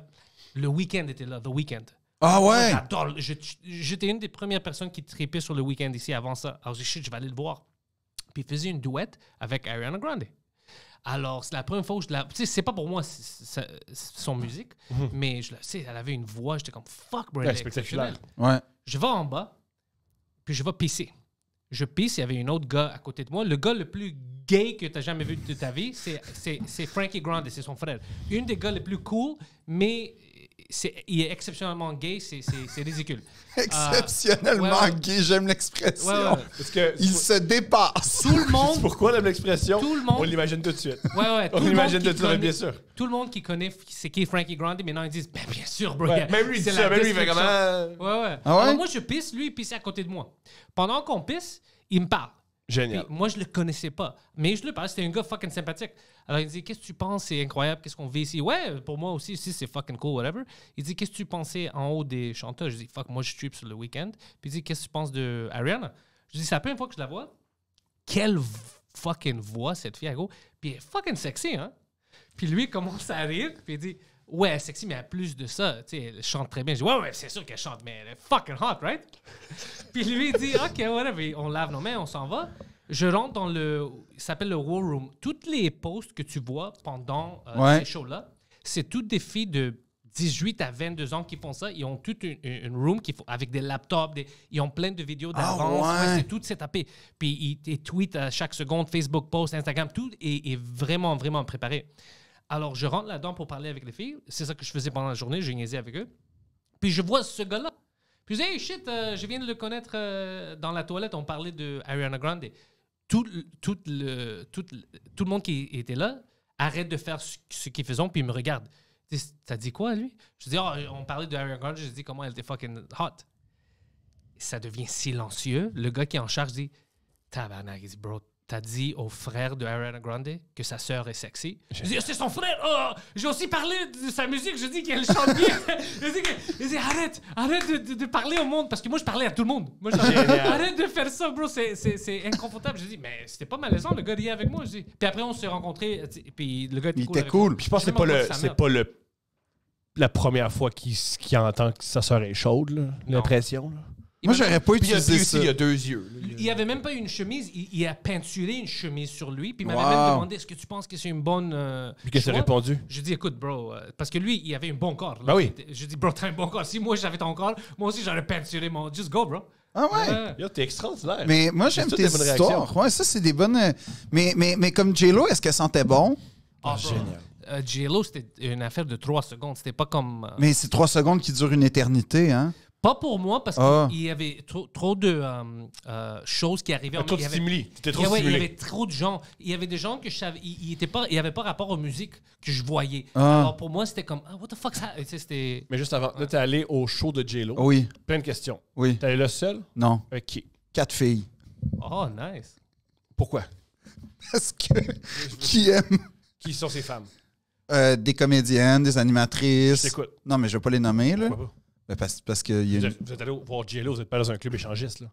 Le Weeknd était là, The Weeknd. Ah ouais? J'adore. J'étais une des premières personnes qui tripait sur le Weeknd ici avant ça. Alors j'ai dit, shit, je vais aller le voir. Puis il faisait une duette avec Ariana Grande. Alors, c'est la première fois où je la... Tu sais, c'est pas pour moi c'est son musique, mais tu sais, elle avait une voix, j'étais comme, fuck, bro, elle est spectaculaire. exceptionnelle. Ouais. Je vais en bas, puis je vais pisser. Je pisse, il y avait un autre gars à côté de moi. Le gars le plus gay que tu as jamais vu de ta vie, c'est Frankie Grande, c'est son frère. Un des gars les plus cool, mais il est exceptionnellement gay, c'est ridicule. Exceptionnellement ouais. gay, j'aime l'expression. Ouais. Parce que Il se dépasse. Tout le monde... c'est pourquoi on aime l'expression. Tout le monde- On l'imagine tout de suite. Ouais, On l'imagine tout de suite, bien sûr. Tout le monde qui connaît c'est qui Frankie Grande, maintenant ils disent, ben, bien sûr, bro. Ouais, même lui, il dit c'est ça, la même lui, il fait description. comment. Ouais. Ah ouais? Alors moi, je pisse, lui, il pisse à côté de moi. Pendant qu'on pisse, il me parle. Génial. Puis moi, je le connaissais pas. Mais je le parlais, c'était un gars fucking sympathique. Alors, il dit, qu'est-ce que tu penses? C'est incroyable, qu'est-ce qu'on vit ici? Ouais, pour moi aussi, c'est fucking cool, whatever. Il dit, qu'est-ce que tu pensais en haut des chanteurs? Je dis, fuck, moi, je trip sur le week-end. Puis il dit, qu'est-ce que tu penses de Ariana? Je dis, c'est la première fois que je la vois. Quelle fucking voix, cette fille, gros. Puis elle est fucking sexy, hein? Puis lui, il commence à rire, puis il dit, ouais, elle est sexy, mais à plus de ça, tu sais, elle chante très bien. Je dis, ouais, c'est sûr qu'elle chante, mais elle est fucking hot, right? Puis lui, il dit, OK, whatever. On lave nos mains, on s'en va. Je rentre dans il s'appelle le War Room. Toutes les posts que tu vois pendant ces shows-là, c'est toutes des filles de 18 à 22 ans qui font ça. Ils ont toute une room avec des laptops, ils ont plein de vidéos d'avance. ouais. C'est tout setupé. Puis ils tweetent à chaque seconde, Facebook post, Instagram, tout est vraiment, vraiment préparé. Alors, je rentre là-dedans pour parler avec les filles. C'est ça que je faisais pendant la journée. Je niaisais avec eux. Puis je vois ce gars-là. Puis je dis, hey, shit, je viens de le connaître dans la toilette. On parlait de Ariana Grande. Tout le monde qui était là arrête de faire ce qu'ils faisaient, puis il me regarde. T'as dit quoi, lui? Je dis, on parlait de Ariana Grande. Je dis comment elle était fucking hot. Ça devient silencieux. Le gars qui est en charge dit, tabarnak, il dit, bro, t'as dit au frère de Ariana Grande que sa sœur est sexy. Je dis, c'est son frère! Oh! J'ai aussi parlé de sa musique, je dis qu'elle chante bien. je dis, arrête de parler au monde, parce que moi, je parlais à tout le monde. Moi, arrête de faire ça, bro, c'est inconfortable. Je dis, mais c'était pas malaisant, le gars riait avec moi. Je dis. Puis après, on s'est rencontrés, puis le gars était Il cool. était cool. Puis je pense que c'est pas la première fois qu'il entend que sa sœur est chaude, là, l'impression. Là. Moi, j'aurais pas Puis utilisé ça. il y a 2 yeux. Là. Il avait même pas une chemise, il a peinturé une chemise sur lui, puis il m'avait Wow. même demandé, est-ce que tu penses que c'est une bonne Puis qu'est-ce que t'as choix? répondu? Je dis, écoute, bro, parce que lui, il avait un bon corps. Là. Ben oui. Je dis, bro, t'as un bon corps. Si moi, j'avais ton corps, moi aussi, j'aurais peinturé mon... Just go, bro. Ah ouais? Yo, t'es extraordinaire. Mais moi, j'aime toutes tes des bonnes histoires. réactions. Ouais, ça, c'est des bonnes... Mais comme J-Lo, est-ce qu'elle sentait bon? Ah, bro. J-Lo, c'était une affaire de 3 secondes. C'était pas comme... Mais c'est 3 secondes qui durent une éternité, hein? Pas pour moi, parce qu'il y avait trop de choses qui arrivaient. Trop de Il y avait- stimuli. T'étais trop il y avait stimulé. trop de gens. Il y avait des gens que je savais... Il n'y avait pas rapport aux musiques que je voyais. Ah. Alors, pour moi, c'était comme... what the fuck, ça... Tu sais, c'était... Mais juste avant, là, t'es allé au show de J-Lo. Oui, Plein de questions. oui. T'es allé là seul? Non. Avec qui? 4 filles. Oh, nice. Pourquoi? Parce que... Qui aime Qui sont ces femmes? des comédiennes, des animatrices. Je t'écoute. Non, mais je vais pas les nommer, là. Pourquoi pas? Ben, parce que... il y a une- Vous êtes allé voir J-Lo, vous êtes pas dans un club échangiste, là.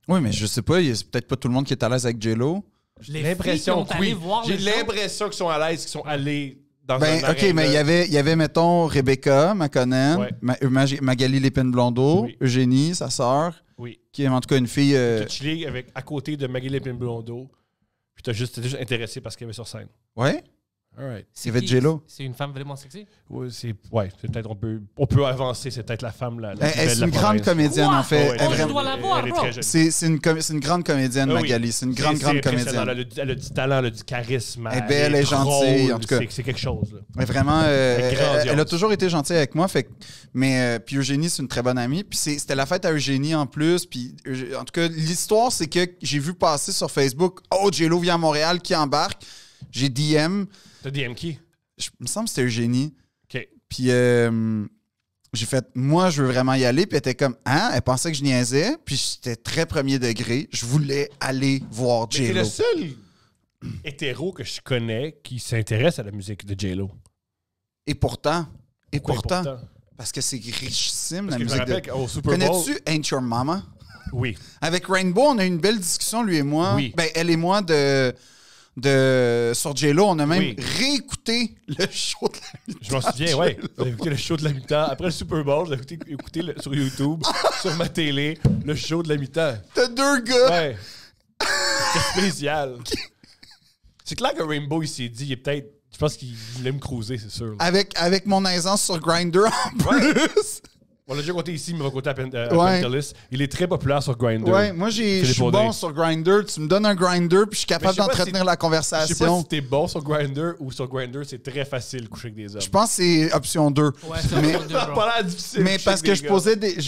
Oui, mais je sais pas, c'est peut-être pas tout le monde qui est à l'aise avec J-Lo. Les L'impression filles qui ont que oui. allé voir J'ai le show. l'impression qu'ils sont à l'aise, qu'ils sont allés dans Ben, un OK, mais il y avait, mettons, Rebecca McConnell, Ouais. Magali Lépine-Blondeau, Oui. Eugénie, sa sœur, Oui. qui est en tout cas une fille... T'as chillé à côté de Maggie Lépine-Blondeau, puis t'étais juste intéressé parce qu'elle avait sur scène. Ouais? Alright. Il y avait J-Lo. C'est une femme vraiment sexy? Ouais, c'est peut-être on peut avancer, c'est peut-être la femme la plus belle C'est de la une grande province. comédienne, Quoi? en fait. Ouais, Elle est je vraiment- dois la voir, elle est bro. très jeune. C'est une grande comédienne, Ah oui. Magali. C'est une grande C'est impressionnant. comédienne. Elle a du talent, elle a du charisme. Elle est belle, elle est gentille, drôle, en tout cas. C'est quelque chose. Là. Mais vraiment, est grandiose. elle a toujours été gentille avec moi. Puis Eugénie, c'est une très bonne amie. Puis c'était la fête à Eugénie en plus. Puis en tout cas, l'histoire, c'est que j'ai vu passer sur Facebook, oh, J-Lo vient à Montréal, qui embarque. J'ai DM. T'as DM qui? Il me semble que c'était Eugénie. OK. Puis j'ai fait, moi, je veux vraiment y aller. Puis elle était comme, hein? Elle pensait que je niaisais. Puis j'étais très premier degré. Je voulais aller voir Mais t'es J-Lo. le seul hétéro que je connais qui s'intéresse à la musique de J-Lo. Et pourtant, Pourquoi parce que c'est richissime, Parce la que je me musique rappelle de... qu'au Super Bowl... Connais-tu Ain't Your Mama? Oui. Avec Rainbow, on a eu une belle discussion, lui et moi. Oui. Ben, elle et moi sur J-Lo. On a même Oui. réécouté le show de la mi-temps. Je m'en souviens, ouais. J'ai écouté le show de la mi-temps. Après le Super Bowl, j'ai écouté sur YouTube, sur ma télé, le show de la mi-temps. T'as deux gars. Ouais. C'est spécial. C'est clair que Rainbow, il s'est dit, il est peut-être... Je pense qu'il aime cruiser, c'est sûr. Avec mon aisance sur Grindr en plus. On l'a déjà compté ici, mais on va compter à Ouais. Pentelis. Il est très populaire sur Grindr. Ouais, moi, je suis bon sur Grindr. Tu me donnes un Grindr, puis je suis capable Mais je sais pas d'entretenir si- la Je sais pas conversation. si t'es bon sur Grindr ou sur Grindr, c'est très facile de coucher avec des hommes. Je pense que c'est option 2. Ouais, c'est Mais- un peu dur, Ça a bro. pas l'air difficile. Mais de parce coucher que avec je des posais des.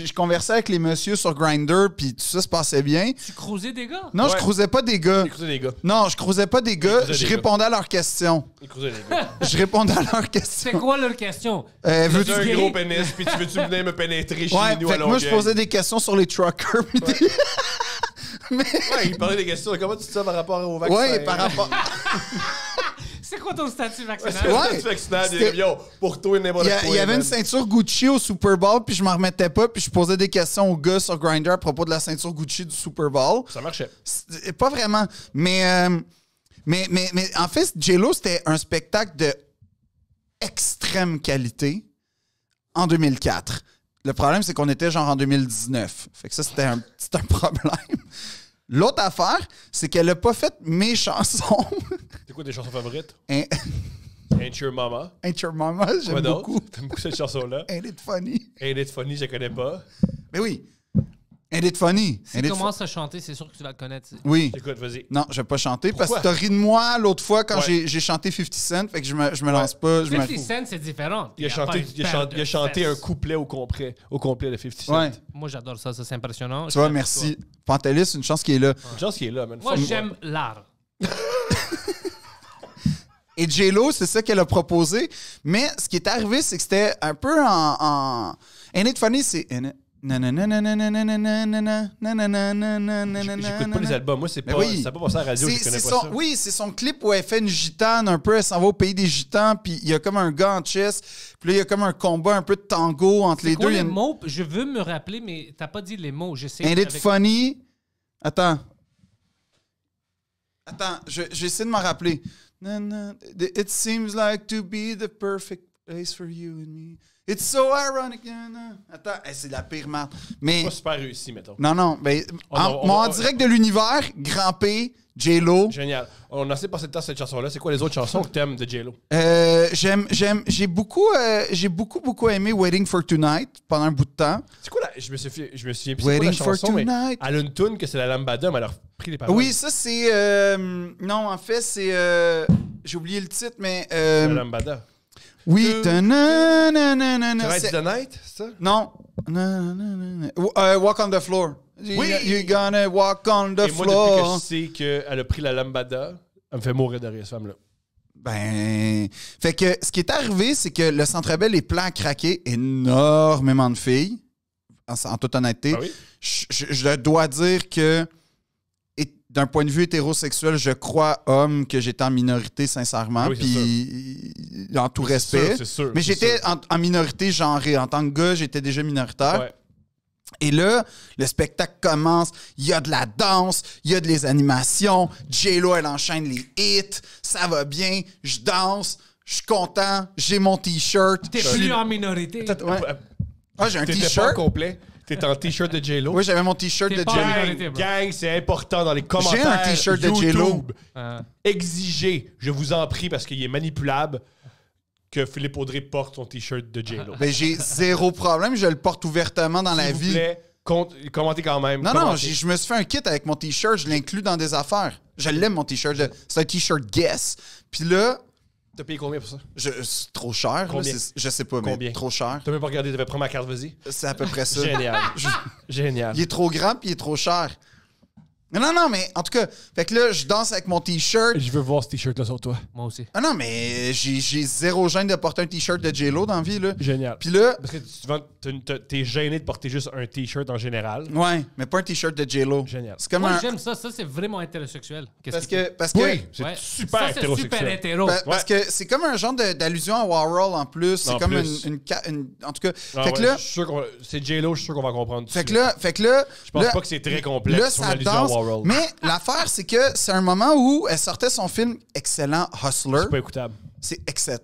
Je conversais avec les messieurs sur Grindr, puis tout ça se passait bien. Tu cruisais des gars? Non, je Ouais. cruisais pas des gars. gars. Il cruisait des gars. Non, je cruisais pas des gars. cruisait Je des gars. répondais à leurs questions. Il cruisait des gars. Je répondais à leurs C'est questions. quoi leur question? Veux-tu Tu as un gay? gros pénis, puis tu veux-tu venir me pénétrer chez Ouais, nous à fait que moi, je Longueuil? posais des questions sur les truckers. puis des- Ouais, il parlait des questions. Comment tu te sens par rapport au vaccin? Ouais, par rapport. C'est quoi ton statut vaccinal? Ouais. Tu vaccinal, C'était- yo, pour toi, n'importe quoi. Il y avait une man. ceinture Gucci au Super Bowl, puis je m'en remettais pas, puis je posais des questions aux gars sur Grindr à propos de la ceinture Gucci du Super Bowl. Ça marchait. Pas vraiment. Mais en fait, J-Lo, c'était un spectacle de extrême qualité en 2004. Le problème, c'est qu'on était genre en 2019. Fait que ça, c'est un problème. L'autre affaire, c'est qu'elle a pas fait mes chansons. C'est quoi tes chansons favorites? Ain't Ain't Your Mama. Your Mama, Quoi j'aime d'autre? beaucoup. T'aimes beaucoup cette chanson-là? Ain't it funny? Ain't It Funny, je la connais pas. Mais oui. Ain't it funny? Si Ain't tu it commences à chanter, c'est sûr que tu vas le connaître. Oui. Écoute, vas-y. Non, je vais pas chanter parce que Pourquoi? t'as ri de moi l'autre fois quand Ouais. j'ai chanté 50 Cent, fait que je me lance pas. Je me 50 Cent, c'est différent. Il a y chanté, pas une il a paire chanté, de il a chanté un fesses. couplet au complet de 50 Cent. Ouais. Moi, j'adore ça. Ça, c'est impressionnant. Tu vois, merci. Pantelis, une chance qu'il est là. Une chance qu'il est là, man. Moi, Fuck j'aime l'art. Et J-Lo, c'est ça qu'elle a proposé. Mais ce qui est arrivé, c'est que c'était un peu en... Ain't it funny, c'est... J'écoute pas les albums. Moi, c'est Mais pas, oui. ça n'a pas passé à la radio, je connais pas ça. Oui, c'est son clip où elle fait une gitane un peu, elle s'en va au pays des gitans, puis il y a comme un gars en chess, puis là, il y a comme un combat un peu de tango entre les C'est deux. quoi Il y a les une- mots? Je veux me rappeler, mais t'as pas dit les mots. Je sais. Ain't it avec- funny? Attends, je vais essayer de m'en rappeler. It seems like to be the perfect place for you and me. It's so ironic. Attends, c'est la pire marde. Mais... Pas super réussi, mettons. Non, ben, On en va- direct de l'univers, Grand P, J-Lo. Génial. On a assez passé de temps sur cette chanson-là. C'est quoi les autres chansons que t'aimes de J-Lo? J'ai beaucoup aimé Waiting for Tonight pendant un bout de temps. C'est quoi la... Je me souviens plus c'est quoi Waiting la for chanson, mais Tonight. elle a une toune que c'est la lambada, mais elle a repris les paroles. Oui, ça c'est... non, en fait, c'est... j'ai oublié le titre, mais... La lambada. oui. Tu- Ta-na-na-na-na-na, Tonight's c'est- the night, c'est ça? Non. Walk on the floor. Oui. You're gonna walk on the Et moi, depuis que floor. je sais qu'elle a pris la lambada, elle me fait mourir de rire, cette femme-là. Ben, fait que ce qui est arrivé, c'est que le Centre Bell est plein à craquer, énormément de filles, en toute honnêteté. Ah oui? Je dois dire que, d'un point de vue hétérosexuel, je crois, homme, que j'étais en minorité, sincèrement, Ah oui, c'est puis en tout C'est respect. sûr, c'est sûr. Mais c'est j'étais sûr. en minorité genrée. En tant que gars, j'étais déjà minoritaire. Ouais. Et là, le spectacle commence, il y a de la danse, il y a des animations, J-Lo, elle enchaîne les hits, ça va bien, je danse, je suis content, j'ai mon T-shirt. T'es je suis- plus en minorité. Ouais. Ah, j'ai un T'étais pas T-shirt. au complet. T'es en t-shirt de J-Lo. Oui, j'avais mon t-shirt T'es de pas J-Lo. en Gang, réalité, bro. gang, c'est important dans les commentaires. J'ai un t-shirt de YouTube. J-Lo. Exigez, je vous en prie, parce qu'il est manipulable, que Philippe Audrey porte son t-shirt de J-Lo. Ben, j'ai zéro problème, je le porte ouvertement dans la S'il vous vie. plaît, commentez quand même. Non, non, commentez. je me suis fait un kit avec mon t-shirt, je l'inclus dans des affaires. Je l'aime, mon t-shirt. C'est un t-shirt Guess. Puis là, T'as payé combien pour ça? c'est trop cher. Là, Combien? je sais pas, mais Combien? trop cher. T'as même pas regardé, t'avais pris ma carte, vas-y. C'est à peu près ça. Génial. Génial. Il est trop grand puis il est trop cher. Non, non, mais en tout cas, fait que là, je danse avec mon t-shirt. Je veux voir ce t-shirt-là sur toi. Moi aussi. Ah non, mais j'ai zéro gêne de porter un t-shirt de J-Lo dans la vie, là. Génial. Puis là, Parce que souvent, t'es gêné de porter juste un t-shirt en général. ouais, mais pas un t-shirt de J-Lo. Génial. C'est comme Moi, un... j'aime ça. Ça, c'est vraiment hétérosexuel. Parce que... Oui, c'est Ouais. super Ça, c'est hétérosexuel. super hétéro. Parce que c'est comme un genre d'allusion à Warhol en plus. C'est En comme plus. en tout cas, Ah fait que ouais, là... je suis sûr c'est J-Lo, je suis sûr qu'on va comprendre. Fait que là... Je pense là- pas que c'est très complexe. Là, son ça allusion à danse. Warhol. Mais l'affaire, c'est que c'est un moment où elle sortait son film excellent, Hustler. C'est pas écoutable. C'est excellent.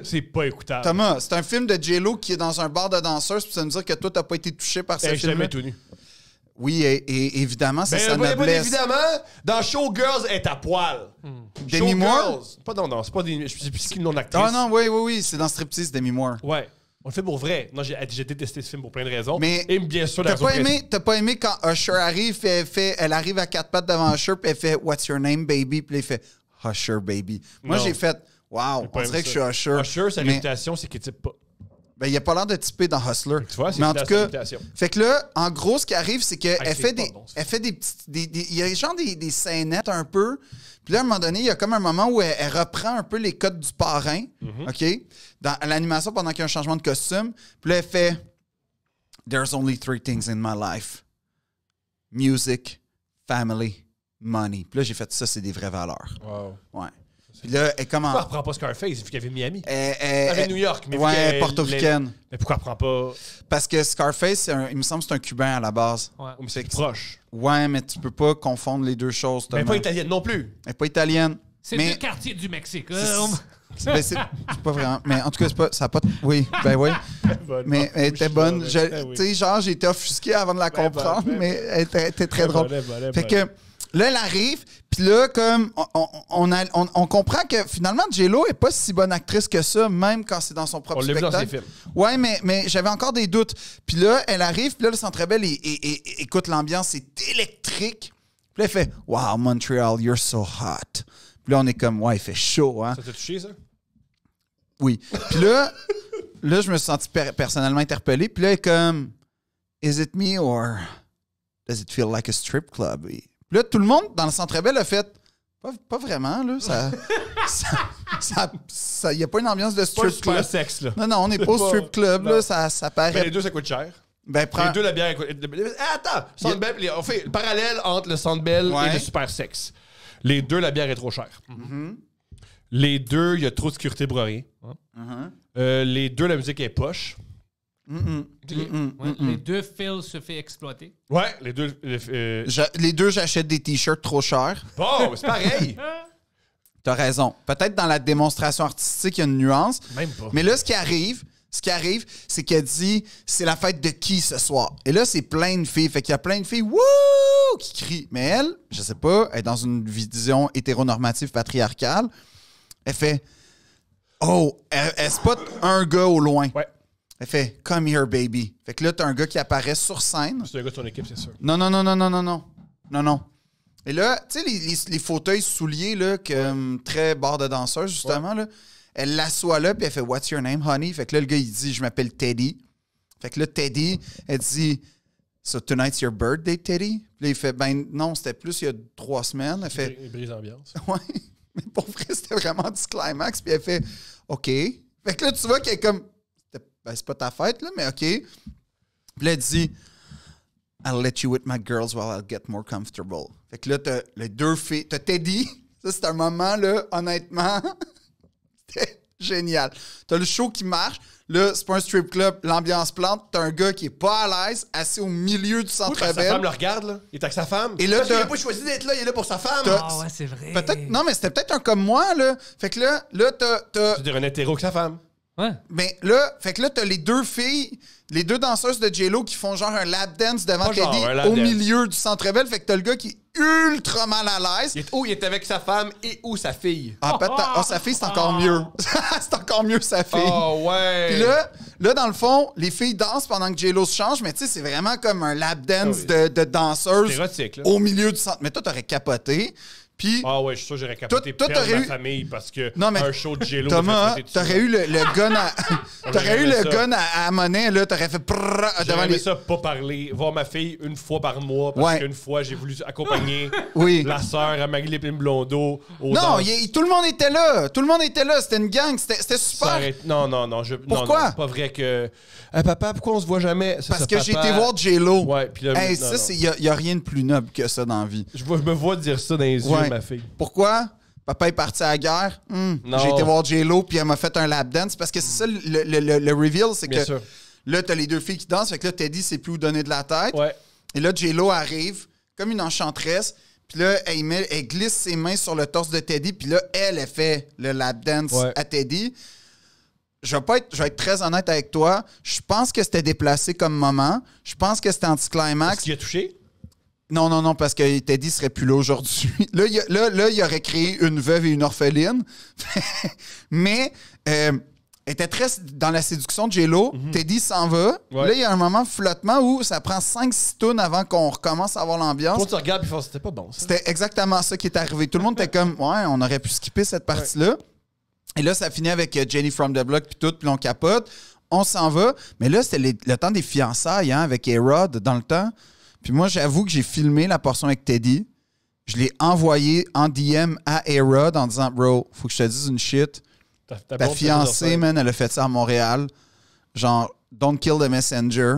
C'est pas écoutable. Thomas, c'est un film de J-Lo qui est dans un bar de danseuses, puis ça veut dire que toi, t'as pas été touché par ce Elle est film. jamais tout nu. Oui, et évidemment, c'est sa Ben, noblesse. évidemment, dans Showgirls, elle est à poil. Demi Moore? Showgirls. Pas non, c'est pas des. Je sais plus qui le nom d'actrice. Ah non, oui, c'est dans Striptease, Demi Moore. Ouais. On le fait pour vrai. Non, j'ai détesté ce film pour plein de raisons. Mais et bien sûr, T'as pas aimé quand Usher arrive, elle arrive à quatre pattes devant Usher, puis elle fait What's your name, baby? Puis là, il fait Usher, baby. Moi, Non. j'ai fait Wow, on dirait que je suis Usher. Usher, sa Mais- réputation, c'est qu'il type pas. Ben, il a pas l'air de typer dans Hustler. Tu vois, c'est mais en sa tout cas, réputation. fait que là, en gros, ce qui arrive, c'est qu'elle c'est fait pas des, bon, ça. elle fait des petites, il y a genre des scénettes un peu. Puis là, à un moment donné, il y a comme un moment où elle reprend un peu les codes du parrain, Mhm. OK, dans l'animation pendant qu'il y a un changement de costume. Puis là, elle fait There's only three things in my life. Music, family, money. Puis là, j'ai fait ça, c'est des vraies valeurs. Wow. Ouais. Puis là, elle comment Pourquoi elle reprend pas Scarface vu qu'il y avait Miami? elle, Avec New York. Mais vu ouais, qu'elle- portoricaine. Mais pourquoi elle prend pas. Parce que Scarface, il me semble que c'est un Cubain à la base. Ouais. Oh, mais Fait c'est que- proche. Ouais, mais tu peux pas confondre les deux choses. Mais Thomas. pas italienne non plus. Elle est pas italienne. C'est mais deux quartiers du Mexique. Ben, c'est pas vraiment. Mais en tout cas, c'est pas, ça a pas. Oui, ben oui. Mais elle était bonne. Tu sais, genre, j'ai été offusqué avant de la comprendre, bonne, mais elle était très drôle. Bonne. Fait que là, elle arrive, puis là, comme on comprend que finalement, J-Lo est pas si bonne actrice que ça, même quand c'est dans son propre On l'a vu dans spectacle. ses films. Ouais, mais j'avais encore des doutes. Puis là, elle arrive, puis là, le Centre Bell, écoute, l'ambiance, c'est électrique. Puis là, elle fait « Wow, Montreal, you're so hot. » Puis là, on est comme « Ouais, il fait chaud, hein. Ça t'a touché, ça? » Oui. Puis là, je me suis senti personnellement interpellé. Puis là, elle est comme « Is it me or does it feel like a strip club? » Puis là, tout le monde dans le Centre Bell a fait « Pas vraiment, là. Il n'y a pas une ambiance de Pas le strip club. super sexe, là. Non, on n'est pas au pas- strip club, non. là. Ça paraît... Mais les deux, ça coûte cher. Ben, prends... Les deux, la bière coûte. Attends! Sandbell, on fait le parallèle entre le Sandbell Ouais. et le super sexe. Les deux, la bière est trop chère. Les deux, il y a trop de sécurité pour rien. Les deux, la musique est poche. Les deux fils se fait exploiter. Ouais, les deux. Les deux, j'achète des t-shirts trop chers. Bon, c'est pareil. T'as raison. Peut-être dans la démonstration artistique, il y a une nuance. Même pas. Mais là, ce qui arrive, c'est qu'elle dit c'est la fête de qui ce soir? Et là, c'est plein de filles. Fait qu'il y a plein de filles wouh qui crient. Mais elle, je sais pas, elle est dans une vision hétéronormative patriarcale. Elle fait oh, elle spot un gars au loin. Ouais. Elle fait come here, baby. Fait que là, t'as un gars qui apparaît sur scène. C'est un gars de ton équipe, c'est sûr. Non. Et là, tu sais, les fauteuils souliers, là, très bar de danseuse, justement, là, elle l'assoit là, puis elle fait « What's your name, honey? » Fait que là, le gars, il dit « Je m'appelle Teddy. » Fait que là, Teddy, elle dit « So tonight's your birthday, Teddy? » Puis là, il fait « Ben non, c'était plus il y a 3 semaines. » Elle fait Il brise l'ambiance. « Ouais. » Mais pour vrai, c'était vraiment du climax. Puis elle fait « OK. » Fait que là, tu vois qu'elle est comme « Ben, c'est pas ta fête, là, mais OK. » Puis là, elle dit « I'll let you with my girls while I'll get more comfortable. » Fait que là, t'as les deux filles. T'as Teddy. Ça, c'est un moment, là, honnêtement, c'était génial. T'as le show qui marche. Là, c'est pas un strip club. L'ambiance plante. T'as un gars qui est pas à l'aise, assis au milieu du Oui, Centre quand sa femme Bell. le regarde, là. Il est avec sa femme. Et là, Parce qu'il t'as- a pas choisi d'être là, il est là pour sa femme. T'as- Ah ouais, c'est vrai. Peut-être. Non, mais c'était peut-être un comme moi, là. Fait que là, Tu veux dire un hétéro que sa femme. Ouais. Mais là, fait que là, t'as les deux filles, les deux danseuses de J-Lo qui font genre un lap dance devant Pas genre Teddy un lap au dance. milieu du Centre Bell. Fait que t'as le gars qui est ultra mal à l'aise. Il est avec sa femme et ou sa fille. Ah, peut-être. Ah, sa fille, c'est encore mieux. C'est encore mieux, sa fille. Oh, ouais. Puis là, dans le fond, les filles dansent pendant que J-Lo se change, mais tu sais, c'est vraiment comme un lap dance Ah oui. de danseuses C'est érotique, là. au milieu du centre. Mais toi, t'aurais capoté. Puis, Ah ouais, je suis sûr que j'aurais capoté Toi, perdre t'aurais ma eu- famille parce que Non, mais un show de J-Lo Thomas, t'aurais eu le gun à... t'aurais eu aimé le ça. gun à monnaie, là. T'aurais fait... prrrr devant J'aurais aimé les... ça pas parler, voir ma fille une fois par mois parce Ouais. qu'une fois j'ai voulu accompagner Oui. la sœur à Marie-Lépine Blondeau au Non, danse. tout le monde était là. Tout le monde était là. C'était une gang. C'était Ça super. arrête- Non, Pourquoi? non, c'est pas vrai que... Papa, pourquoi on se voit jamais? Ça, Parce ça, que j'ai papa. été voir J-Lo. Ouais, puis là... Hey, non, ça, non. il y a rien de plus noble que ça dans la vie. Je me vois dire ça dans les Ouais. yeux, ma fille. Pourquoi? Papa est parti à la guerre. Non. J'ai été voir J-Lo, puis elle m'a fait un lap dance. Parce que c'est ça, le reveal, c'est Bien que sûr. là, t'as les deux filles qui dansent. Fait que là, Teddy sait plus où donner de la tête. Ouais. Et là, J-Lo arrive comme une enchanteresse. Puis là, elle glisse ses mains sur le torse de Teddy. Puis là, elle fait le lap dance Ouais. à Teddy. Je vais être très honnête avec toi. Je pense que c'était déplacé comme moment. Je pense que c'était Est-ce anticlimax. qu'il a touché? Non, parce que Teddy serait plus là aujourd'hui. Là, il aurait créé une veuve et une orpheline. Mais elle était très dans la séduction de J-Lo. Teddy s'en va. Ouais. Là, il y a un moment de flottement où ça prend 5-6 tonnes avant qu'on recommence à avoir l'ambiance. Quand tu regardes, puis c'était pas bon, ça. C'était exactement ça qui est arrivé. Tout le monde était comme, ouais, on aurait pu skipper cette partie-là. Et là, ça finit avec Jenny from the Block, puis tout, puis on capote. On s'en va. Mais là, c'était le temps des fiançailles, hein, avec A-Rod dans le temps. Puis moi, j'avoue que j'ai filmé la portion avec Teddy. Je l'ai envoyé en DM à A-Rod en disant, bro, faut que je te dise une shit. Ta fiancée, man, elle a fait ça à Montréal. Genre, don't kill the messenger.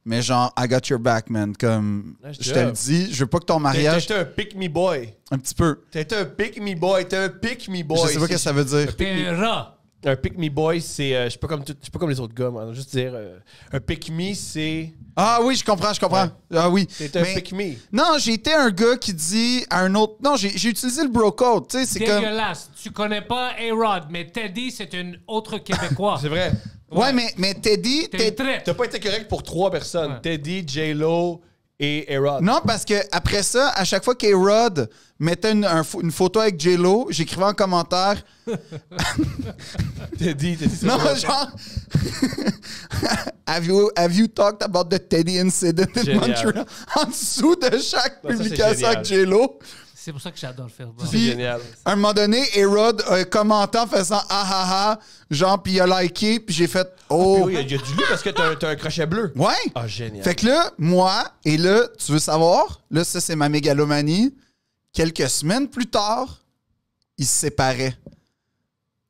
Mais genre, I got your back, man. Comme, Ouais, je te le dis, je veux pas que ton mariage... T'es un pick-me-boy. Un petit peu. T'es un pick-me-boy. T'es un pick-me-boy. Je sais pas ce que ça veut dire. T'es un rat. Un pick-me-boy, c'est... je suis pas comme les autres gars, moi. Juste dire... un pick-me, c'est... Ah oui, je comprends. Ouais. Ah oui. T'es un Mais- pick-me. Non, j'ai été un gars qui dit à un autre... Non, j'ai utilisé le bro code, tu sais, c'est comme... Dégueulasse. Tu connais pas A-Rod, mais Teddy, c'est un autre Québécois. C'est vrai. Ouais, mais Teddy... T'es une traite. T'as pas été correct pour 3 personnes. Ouais. Teddy, J-Lo et A-Rod. Non, parce que après ça, à chaque fois qu'A-Rod mettait une photo avec J-Lo, j'écrivais en commentaire... Teddy, c'est Non, ça. genre... have you talked about the Teddy incident in Génial. Montreal? En dessous de chaque Non, ça, c'est publication avec génial. J-Lo. C'est pour ça que j'adore le faire. C'est Puis, génial. À un moment donné, A-Rod a commenté en faisant « Ah ah ah », genre, puis il a liké, puis j'ai fait « Oh! Il y a du lit parce que t'as un crochet bleu. Ouais! Ah, génial. Fait que là, moi, et là, tu veux savoir? Là, ça, c'est ma mégalomanie. Quelques semaines plus tard, ils se séparaient.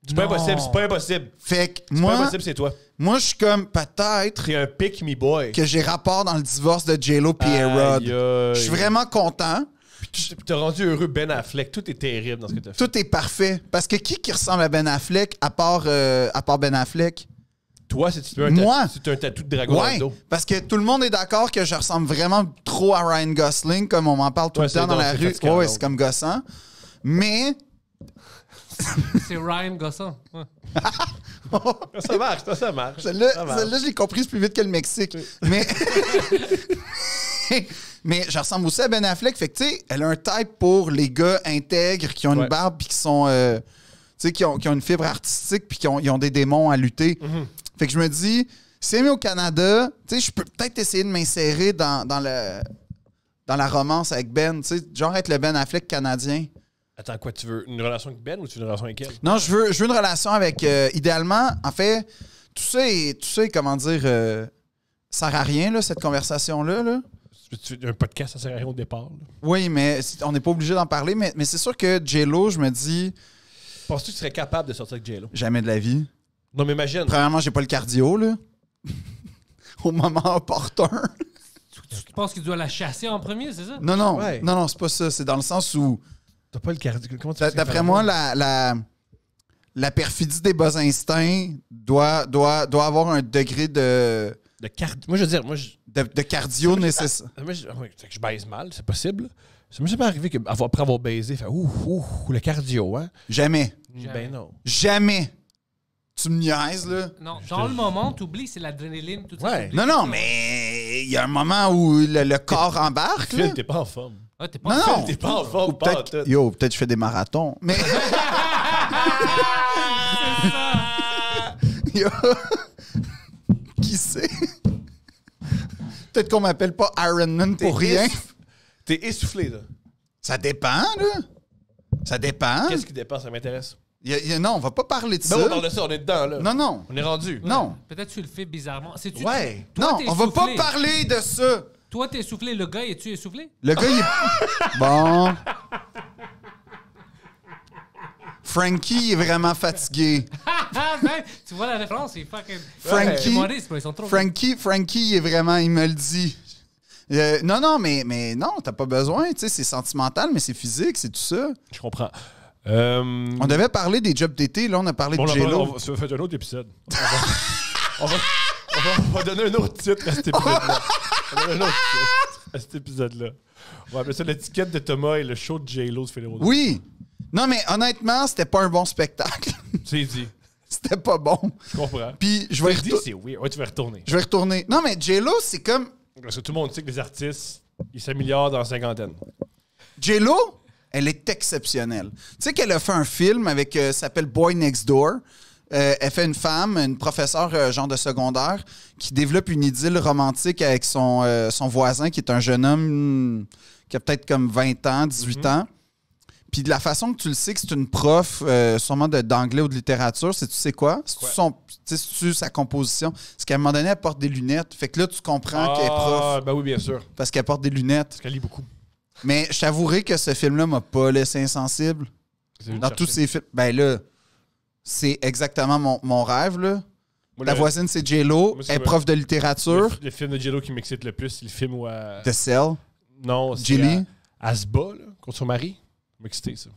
C'est pas Non. impossible, c'est pas impossible. Fait que C'est pas moi, impossible, c'est toi. je suis comme, peut-être T'es un pick-me-boy. que j'ai rapport dans le divorce de J-Lo puis A-Rod. Aïe, aïe. Je suis vraiment content. Puis t'as rendu heureux Ben Affleck. Tout est terrible dans ce que t'as fait. Tout est parfait. Parce que qui ressemble à Ben Affleck à part Ben Affleck? Toi, c'est tu Moi? c'est un tatou de dragon dans Ouais, le dos. parce que tout le monde est d'accord que je ressemble vraiment trop à Ryan Gosling, comme on m'en parle tout Ouais, le temps c'est dans donc, la c'est rue. fatigant, Ouais, donc. c'est comme gossant. Mais C'est Ryan Gosson. Ouais. Ça marche, ça marche. celle-là, Ça marche. je l'ai comprise plus vite que le Mexique. Mais... Mais je ressemble aussi à Ben Affleck. Fait que, tu sais, elle a un type pour les gars intègres qui ont Ouais. une barbe puis qui sont... tu sais, qui ont une fibre artistique puis ils ont des démons à lutter. Mm-hmm. Fait que je me dis, si elle est au Canada, tu sais, je peux peut-être essayer de m'insérer dans la romance avec Ben. Tu sais, genre être le Ben Affleck canadien. Attends, quoi, tu veux une relation avec Ben ou tu veux une relation avec elle? Non, je veux une relation avec... idéalement, en fait, tout ça est, comment dire... sert à rien, là, cette conversation-là, là. Un podcast, ça sert à rien au départ. là. Oui, mais on n'est pas obligé d'en parler. Mais c'est sûr que J-Lo, je me dis, Penses-tu que tu serais capable de sortir avec J-Lo? jamais de la vie. Non, mais imagine. Premièrement, j'ai pas le cardio, là. Au moment opportun. Tu penses qu'il doit la chasser en premier, c'est ça? Non, Ouais. non, c'est pas ça. C'est dans le sens où, T'as pas le cardio. Comment tu fais d'après ça? moi, la perfidie des bas instincts doit avoir un degré de Moi, je veux dire, moi, cardio nécessaire. c'est que je baise mal, c'est possible. Ça m'est jamais arrivé qu'après avoir baisé, faire ouh, le cardio, hein? Jamais. Jamais. Ben non. Jamais. Tu Tu me niaises, là? Non, dans le moment, t'oublies, c'est l'adrénaline, tout ça. Ouais. t'oublies Non, tout non, ça. mais il y a un moment où le corps embarque, là. Phil, t'es pas en forme. Ah, t'es pas Non, non. T'es pas en forme, Ou pas en peut-être, tout. peut-être je fais des marathons. Mais. Yo. Qui sait? Peut-être qu'on m'appelle pas Iron Man pour rien. T'es essoufflé, là. Ça dépend, là. Ça dépend. Qu'est-ce qui dépasse? Ça m'intéresse. Non, on va pas parler de Ben, ça. on parle de ça, on est dedans, là. Non, non. On est rendu. Non. Peut-être que tu le fais bizarrement. C'est-tu- Ouais. Toi, Non, t'es on va pas essoufflé. parler de ça. Toi, t'es essoufflé. Le gars, es-tu essoufflé? Le gars, il est. Bon. Frankie est vraiment fatigué. Ben, tu vois la référence, c'est fucking... Frankie- Humoriste, ils sont trop... Frankie est vraiment, il me le dit. Non, mais non, t'as pas besoin, tu sais, c'est sentimental, mais c'est physique, c'est tout ça. Je comprends. On devait parler des jobs d'été, là, on a parlé Bon, de on J-Lo. va faire un autre épisode. On va donner un autre titre à cet épisode-là. On va donner un autre titre à cet épisode-là. On va appeler ça l'étiquette de Thomas et le show de J-Lo de Phil Rodeau. Oui. Non, mais honnêtement, c'était pas un bon spectacle. C'est dit. C'était pas bon. Je comprends. Puis je vais C'est dit, retourner. c'est weird. Ouais, tu vas retourner. Je vais retourner. Non, mais J-Lo, c'est comme... Parce que tout le monde sait que les artistes, ils s'améliorent dans la cinquantaine. J-Lo, elle est exceptionnelle. Tu sais qu'elle a fait un film avec... s'appelle Boy Next Door. Elle fait une femme, une professeure genre de secondaire, qui développe une idylle romantique avec son voisin, qui est un jeune homme qui a peut-être comme 20 ans, 18 ans. Puis de la façon que tu le sais que c'est une prof, sûrement d'anglais ou de littérature, c'est tu sais quoi? C'est-tu sa composition? C'est qu'à un moment donné, elle porte des lunettes. Fait que là, tu comprends qu'elle est prof Ben oui, bien sûr. parce qu'elle porte des lunettes. Parce qu'elle lit beaucoup. Mais je t'avouerai que ce film-là m'a pas laissé insensible. Dans tous ces films. Ben là, c'est exactement mon rêve, là. Moi, La voisine, c'est J-Lo. Moi, c'est Elle est prof de littérature. Le film de J-Lo qui m'excite le plus, c'est le film où... The Cell. Non, c'est... Jilly. Elle se bat, là, contre son mari. M'exciter, ça.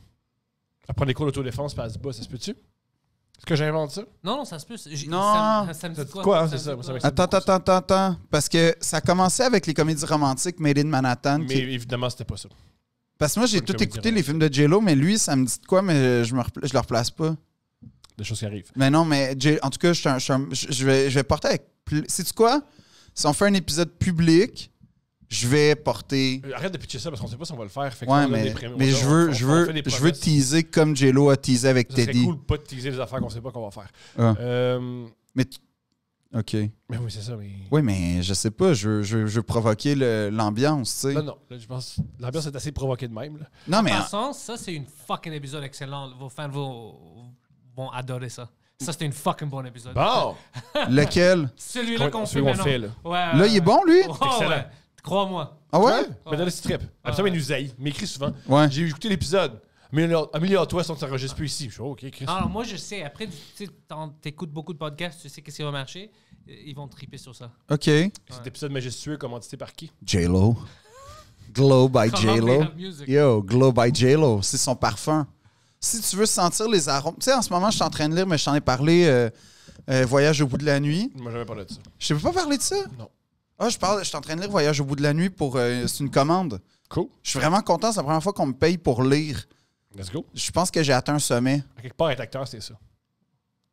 Elle prend des cours d'autodéfense, puis elle se bat. Ça se peut-tu? Est-ce que j'invente ça? Non, ça se peut. Non. Ça me Ça dit dit quoi? quoi, hein, Ça c'est me ça, dit ça quoi? Attends. Parce que ça a commencé avec les comédies romantiques Made in Manhattan. Mais évidemment, c'était pas ça. Parce que moi, j'ai Pas une tout comédie écouté, les films de J-Lo, mais lui, ça me dit de quoi, mais je le replace pas. Des choses qui arrivent. Mais non, mais en tout cas, je vais porter avec... Sais-tu quoi? Si on fait un épisode public, je vais porter... Arrête de pitcher ça parce qu'on sait pas si on va le faire. Fait que Ouais, on donne mais des prémices. je On fait des veux promesses. teaser comme J-Lo a teasé avec Ça serait Teddy. cool pas de teaser les affaires qu'on sait pas qu'on va faire. Ah. Mais OK. Mais oui, c'est ça. Mais... Oui, mais je sais pas, je veux provoquer l'ambiance, tu sais. Non. Là, je pense que l'ambiance est assez provoquée de même. Là. Non, mais... En passant, ça, c'est une fucking épisode excellent. Vos fans vont adorer ça. Ça, c'était une fucking bon épisode. Bon! Lequel? Celui-là qu'on fait Celui qu'on maintenant. fait, là. Ouais, Là, il est bon, lui? Oh, excellent. ouais. Crois-moi. Ah ouais? Mais dans le strip. Absolument, il nous haït. Il m'écrit souvent. Ouais. J'ai écouté l'épisode. Améliore-toi, sinon tu t'enregistres plus ici. Je suis OK, Chris. Alors, moi, je sais. Après, tu écoutes beaucoup de podcasts, tu sais qu'est-ce qui va marcher. Ils vont triper sur ça. OK. Cet épisode majestueux, commandité par qui? J-Lo. Glow by J-Lo. Columbia Music. Yo, Glow by J-Lo. C'est son parfum. Si tu veux sentir les arômes... Tu sais, en ce moment, je suis en train de lire, mais je t'en ai parlé, Voyage au bout de la nuit. Moi, j'avais parlé de ça. Je t'ai pas parlé de ça? Non. Ah, je suis en train de lire Voyage au bout de la nuit pour... c'est une commande. Cool. Je suis vraiment content. C'est la première fois qu'on me paye pour lire. Let's go. Je pense que j'ai atteint un sommet. À quelque part, être acteur, c'est ça.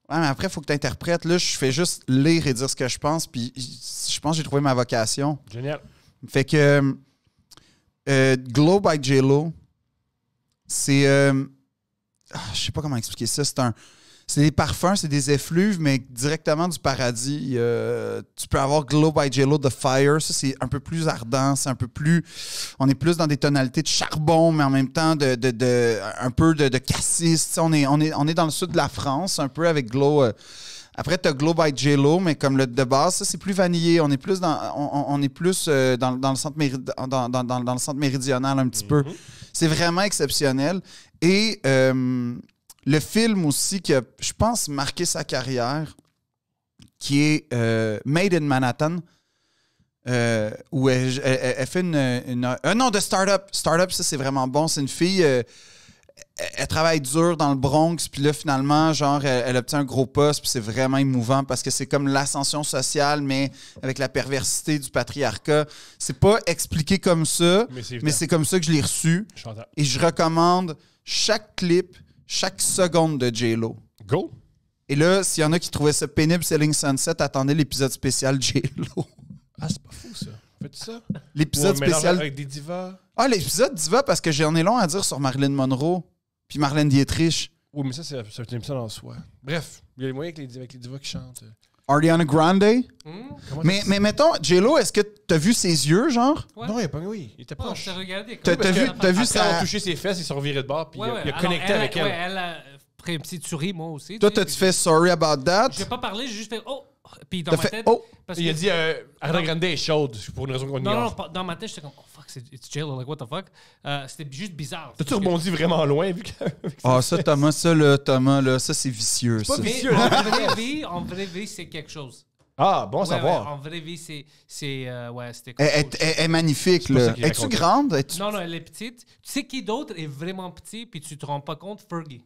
Ouais, mais après, il faut que tu interprètes. Là, je fais juste lire et dire ce que je pense. Puis je pense que j'ai trouvé ma vocation. Génial. Fait que Glow by J-Lo, c'est... je sais pas comment expliquer ça. C'est des parfums, c'est des effluves, mais directement du paradis. Tu peux avoir Glow by J-Lo The Fire. Ça, c'est un peu plus ardent. C'est un peu plus... On est plus dans des tonalités de charbon, mais en même temps un peu de cassis. Tu sais, on est dans le sud de la France, un peu avec Glow... Après, tu as Glow by J-Lo, mais comme le de base, ça, c'est plus vanillé. On est plus dans le centre dans le centre méridional un petit peu. C'est vraiment exceptionnel. Et le film aussi qui a, je pense, marqué sa carrière, qui est Made in Manhattan, où elle fait non, de Startup. Startup, ça, c'est vraiment bon. C'est une fille... elle travaille dur dans le Bronx, puis là, finalement, genre, elle obtient un gros poste, puis c'est vraiment émouvant parce que c'est comme l'ascension sociale, mais avec la perversité du patriarcat. C'est pas expliqué comme ça, mais c'est comme ça que je l'ai reçu. Et je recommande chaque clip, chaque seconde de J-Lo. Go. Et là, s'il y en a qui trouvaient ça pénible, Selling Sunset, attendez l'épisode spécial J-Lo. Ah, c'est pas fou, ça. Fais-tu ça? L'épisode Ou un mélange spécial... avec des divas? Ah, l'épisode Diva, parce que j'en ai long à dire sur Marilyn Monroe puis Marlène Dietrich. Oui, mais ça, c'est un épisode en soi. Bref, il y a les moyens avec les divas qui chantent. Ariana Grande. Comment Mais mettons, J-Lo, est-ce que t'as vu ses yeux, genre? Ouais. Non, il était Oh, proche. je t'ai regardé. T'as Comme- vu Après ça? avoir touché ses fesses, ils sont revirés de bord, puis Ouais, ouais. il a Alors, connecté avec elle. Ouais, elle a pris une petite souris, moi aussi. Toi, tu sais. t'as-tu fait sorry about that? J'ai pas parlé, j'ai juste fait oh. Puis dans T'as ma fait tête. oh. Parce Il a que- dit Ariana Grande est chaude, pour une raison qu'on Non, non, ignore. pas- dans ma tête, j'étais comme oh fuck, it's J-Lo, like what the fuck. C'était juste bizarre. T'as-tu Parce que- rebondi vraiment loin, vu que... Ah, ça, Thomas, ça, c'est vicieux, pas ça. vicieux. Mais en vraie vie, c'est quelque chose. Ah, bon à Ouais, savoir. ouais, en vraie vie, c'est c'était Elle quelque chose. est magnifique, pas ça là. qu'il Es-tu racontait. grande? Es-tu- Non, non, elle est petite. Tu sais qui d'autre est vraiment petit puis tu te rends pas compte? Fergie.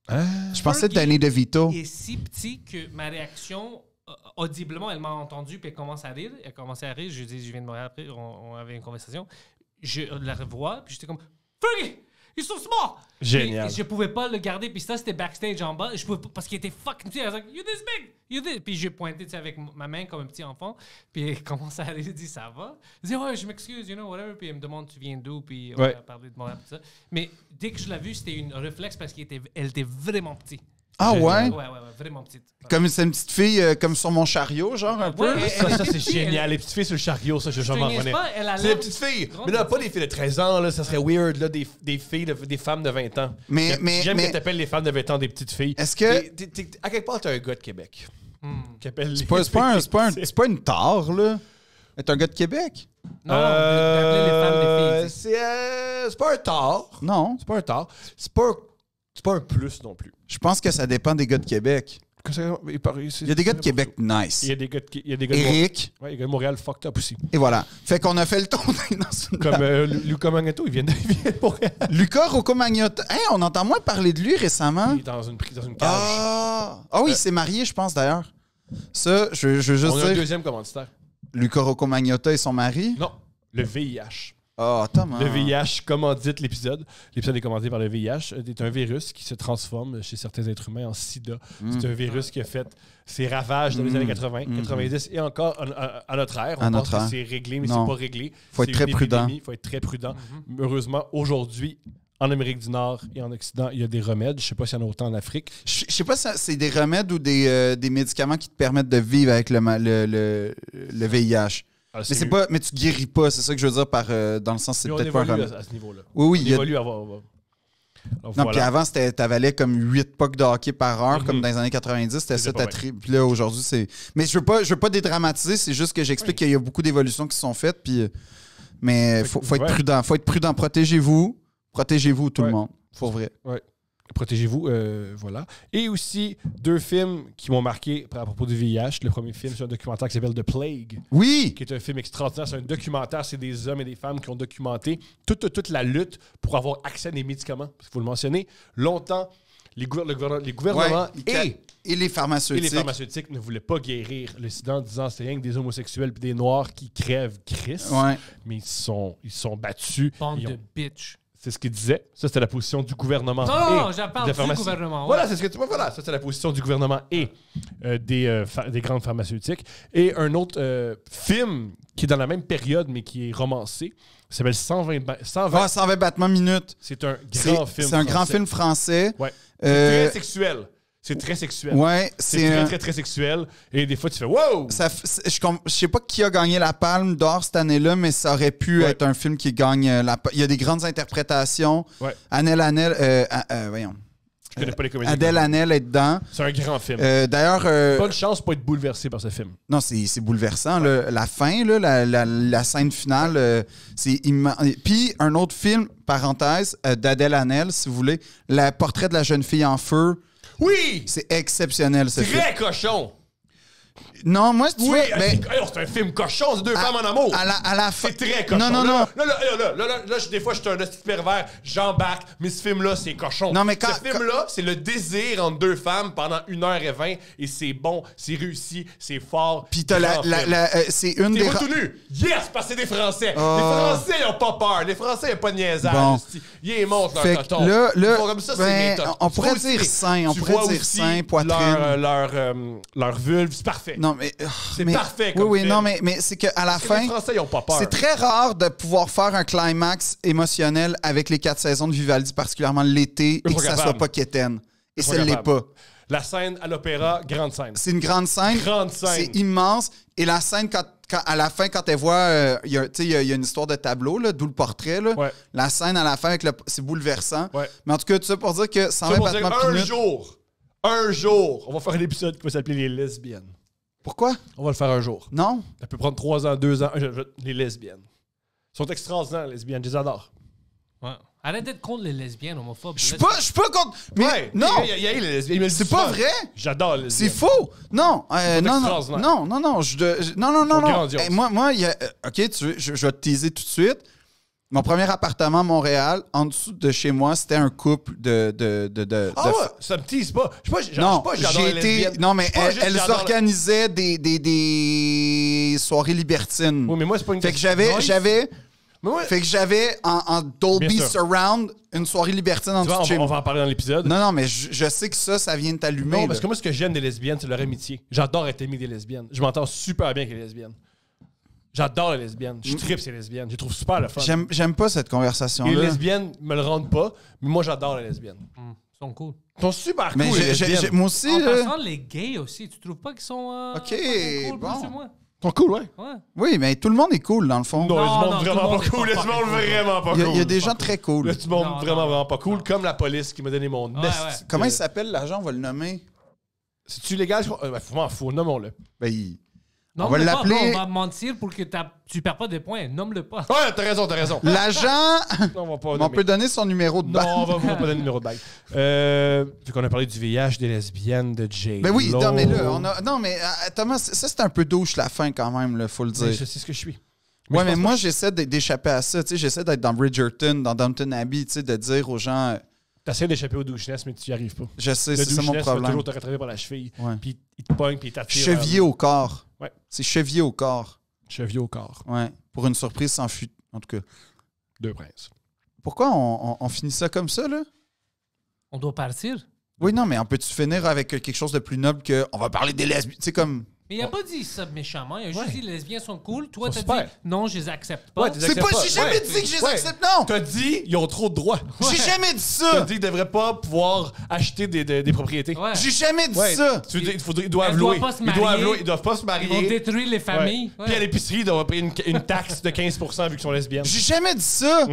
Je pensais Fergie Danny DeVito. Il est si petit que ma réaction, audiblement, elle m'a entendu puis elle commence à rire. Elle commençait à rire. Je dis, je viens de Montréal après, on avait une conversation. Je la revois puis j'étais comme Fergie! Ils sont small! Génial. Puis je pouvais pas le garder. Puis ça, c'était backstage en bas. Je pouvais pas, parce qu'il était fucking petit. I was like, you're this big! You're this. Puis j'ai pointé tu sais, avec ma main comme un petit enfant. Puis il commence à aller, il dit, ça va? Je dis, ouais, je m'excuse, you know, whatever. Puis il me demande, tu viens d'où? Puis on Ouais. a parlé de Montréal, tout ça. Mais dès que je l'ai vue, c'était une réflexe parce qu'elle était vraiment petite. Ah ouais? Ouais, vraiment petite. Comme c'est une petite fille, comme sur mon chariot, genre, un peu? Ouais, elle Ça, était c'est petite, génial. Les petites filles sur le chariot, ça, je vais Je te jamais en niaise revenir. pas, elle a C'est des l'air- petites filles. grande Mais non, pas petite. des filles de 13 ans, là. Ça serait weird, là. Des filles, des femmes de 20 ans. J'aime que t'appelles les femmes de 20 ans des petites filles. Est-ce que- À quelque part, t'es un gars de Québec. Qui appelle les C'est pas une tare, là. T'es un gars de Québec? Non, d'appeler les femmes des filles. C'est pas un tort. Non. C'est pas un tort. C'est pas un plus non plus. Je pense que ça dépend des gars de Québec. Il y a des gars de Québec nice. Il y a des gars de Eric, Ouais, il y a des gars de Montréal fucked up aussi. et voilà. Fait qu'on a fait le tour dans une Comme Luca Magneto, il vient de Montréal. Lucas Rocco-Magnotta. Hey, on entend moins parler de lui récemment. Il est dans une cage. Ah oui, il s'est marié, je pense, d'ailleurs. Ça, je veux juste On a un dire, deuxième commanditaire. Lucas Rocco-Magnotta et son mari. Non, le VIH. Ah, Thomas. Le VIH commandite l'épisode. L'épisode est commandé par le VIH. C'est un virus qui se transforme chez certains êtres humains en sida. C'est un virus qui a fait ses ravages dans les années 80, 90 et encore à notre ère. À On notre pense ère. que c'est réglé, mais Non. c'est pas réglé. Faut être C'est très une prudent. épidémie, faut être très prudent. Heureusement, aujourd'hui, en Amérique du Nord et en Occident, il y a des remèdes. Je sais pas s'il y en a autant en Afrique. Je sais pas si c'est des remèdes ou des médicaments qui te permettent de vivre avec le VIH. Alors, Mais c'est pas, mais tu guéris pas, c'est ça que je veux dire par dans le sens c'est on peut-être pas un évolue remède. à ce niveau-là. Oui, oui, On il y a- évolue à voir. Alors, Non, voilà. puis avant, t'avalais comme 8 pucks de hockey par heure, comme dans les années 90. C'était ça C'était ta pas tri. Puis là, aujourd'hui, c'est. Mais je veux pas dédramatiser, c'est juste que j'explique qu'il y a beaucoup d'évolutions qui se sont faites. Puis. Mais faut être Ouais. prudent. Faut être prudent. Protégez-vous. Protégez-vous, tout Ouais. le monde. Pour vrai. Protégez-vous, voilà. Et aussi, 2 films qui m'ont marqué à propos du VIH. Le premier film, c'est un documentaire qui s'appelle The Plague, Oui! qui est un film extraordinaire. C'est un documentaire, c'est des hommes et des femmes qui ont documenté toute la lutte pour avoir accès à des médicaments. Parce qu'il faut le mentionner, longtemps, les gouvernements Ouais, et les et pharmaceutiques. les pharmaceutiques ne voulaient pas guérir le sida en disant c'est rien que des homosexuels et des noirs qui crèvent Christ. Ouais. Mais ils sont battus. Bande Ils ont- de bitch. C'est ce qu'ils disaient. Ça, c'était la position du gouvernement. Non, et non, je parle de la du pharmacie. gouvernement. ouais. Voilà, c'est ce que tu vois. Voilà, ça, c'est la position du gouvernement et des grandes pharmaceutiques. Et un autre film qui est dans la même période, mais qui est romancé, s'appelle 120. Ah, 120 battements minutes. C'est un grand film. C'est un grand français. film français. Ouais. Euh, C'est très sexuel. C'est très sexuel. Ouais, C'est c'est. très, très, très sexuel. Et des fois, tu fais wow! Je sais pas qui a gagné la Palme d'Or cette année-là, mais ça aurait pu Ouais. être un film qui gagne Il y a des grandes interprétations. Ouais. Voyons. Je connais pas les comédiens. Adèle Hanel est dedans. C'est un grand film. D'ailleurs, Bonne chance pour être bouleversé par ce film. non, c'est bouleversant. Là. La fin, là, la scène finale, c'est immense. Puis un autre film, parenthèse, d'Adèle Hanel, si vous voulez, Le portrait de la jeune fille en feu. Oui! C'est exceptionnel, ce film. Très cochon! Non, moi, tu vois, hey, c'est un film cochon, c'est deux femmes en amour. À la fin. C'est très cochon. Non. Là, des fois, je suis un petit pervers, j'embarque, mais ce film-là, c'est cochon. Non, mais ce film-là, c'est le désir entre deux femmes pendant 1h20 et c'est bon, c'est réussi, c'est fort. Puis t'as c'est une T'es des... pas tout nu. Yes, parce que c'est des Français. Les Français, ils ont pas peur. Les Français, ils ont pas de niaisage. Bon. Ils montrent leur Fait coton. Là, Ils font comme ça, c'est mes tocs. on pourrait dire sein, poitrine. Leur vulve, c'est parfait. Non, mais... C'est parfait comme Oui, film. non, mais c'est qu'à la fin... Les Français, ils ont pas peur. C'est très rare de pouvoir faire un climax émotionnel avec les 4 saisons de Vivaldi, particulièrement l'été, et que ça soit pas quétaine. Et ça l'est pas. La scène à l'opéra, grande scène. C'est une grande scène. Grande scène. C'est immense. Et la scène, à la fin, quand elle voit... il y a une histoire de tableau, là, d'où le portrait. Là. Ouais. La scène à la fin, c'est bouleversant. Ouais. Mais en tout cas, tout ça pour dire que 120 battements par minute... Un jour, on va faire un épisode qui va s'appeler Les lesbiennes. Pourquoi? On va le faire un jour. Non? Ça peut prendre 3 ans, 2 ans. Les lesbiennes. Elles sont extraordinaires, les lesbiennes. Je les adore. Ouais. Arrête d'être contre les lesbiennes homophobes. Je suis pas contre... Mais Ouais, non! il y a les lesbiennes. C'est pas vrai! J'adore les lesbiennes. C'est faux! Non! Non. grandioses. Moi, il y a... OK, je vais te teaser tout de suite. Mon premier appartement à Montréal, en dessous de chez moi, c'était un couple de ouais, ça me tease pas. Non, j'adore les lesbiennes. Non, mais C'est pas juste elles j'adore organisaient des soirées libertines. Oui, mais moi, c'est pas une Fait que question. j'avais Mais ouais. Fait que j'avais en Dolby Bien sûr. Surround une soirée libertine en Tu vois, dessous de chez on moi. va en parler dans l'épisode. Non, mais je sais que ça vient de t'allumer. Non, là. parce que moi, ce que j'aime des lesbiennes, c'est leur amitié. J'adore être ami des lesbiennes. Je m'entends super bien avec les lesbiennes. J'adore les lesbiennes. Je tripe ces lesbiennes. Je les trouve super le fun. J'aime pas cette Et conversation-là. les lesbiennes me le rendent pas, mais moi, j'adore les lesbiennes. Ils sont cool. Ils sont super Mais cool, les lesbiennes. moi aussi, En là, passant, les gays aussi, tu trouves pas qu'ils sont. Ok, fucking cool, bon. plus ou moins? Ils sont cool, ouais. Ouais. oui, mais tout le monde est cool, dans le fond. Non, il y a du non, monde tout le vraiment monde pas est cool. pas Il y a du monde fucking cool. vraiment pas Il y a, cool. il y a des gens très cool. Il y a du monde Non, vraiment pas cool, non. comme la police qui m'a donné mon Ouais, esti. ouais. Comment il s'appelle, l'agent? On va le nommer. C'est-tu légal? M'en fous, nommons-le. Ben, Non, on va mais pas, l'appeler... On va mentir pour que tu perds pas des points. Nomme-le pas. Ouais, t'as raison. L'agent... On va pas on nommer. peut donner son numéro de Non, bague. on va pas donner le numéro de bague. Vu qu'on a parlé du VIH, des lesbiennes, de Jay. Ben oui, non, mais là, non, mais Thomas, ça, c'est un peu douche, la fin, quand même, là, faut le dire. Je sais ce que je suis. Ouais, je mais pense moi, j'essaie d'échapper à ça. Tu sais, j'essaie d'être dans Bridgerton, dans Downton Abbey, tu sais, de dire aux gens... T'essaies d'échapper au doucheness, mais tu y arrives pas. Je sais, Le c'est ça mon doucheness va problème. toujours te rattraper par la cheville. Ouais. Puis il te pogne, puis il t'attire. Chevillé au corps. Ouais. C'est chevillé au corps. Chevillé au corps. Ouais. Pour une surprise sans fuite, en tout cas. Deux princes. Pourquoi on finit ça comme ça, là? On doit partir. Oui, non, mais on peut-tu finir avec quelque chose de plus noble que on va parler des lesbiennes? Tu sais, comme... Mais il a pas dit ça méchamment. Il a juste dit les lesbiennes sont cool. Toi, Ils t'as sont super. dit non, je les accepte pas. Ouais, t'es- C'est pas... pas. J'ai jamais Ouais. dit que je les Ouais. accepte, non! T'as dit, ils ont trop de droits. J'ai jamais dit T'as ça! dit qu'ils devraient pas pouvoir acheter des propriétés. Ouais. J'ai jamais dit Ouais. ça! Tu veux dire, ils doivent Elles louer. doivent pas se Ils doivent marier. louer. Ils doivent pas se Ils vont marier. détruire les familles. Ouais. Ouais. Puis à l'épicerie, ils doivent payer une taxe de 15% vu qu'ils sont lesbiennes. J'ai jamais dit ça!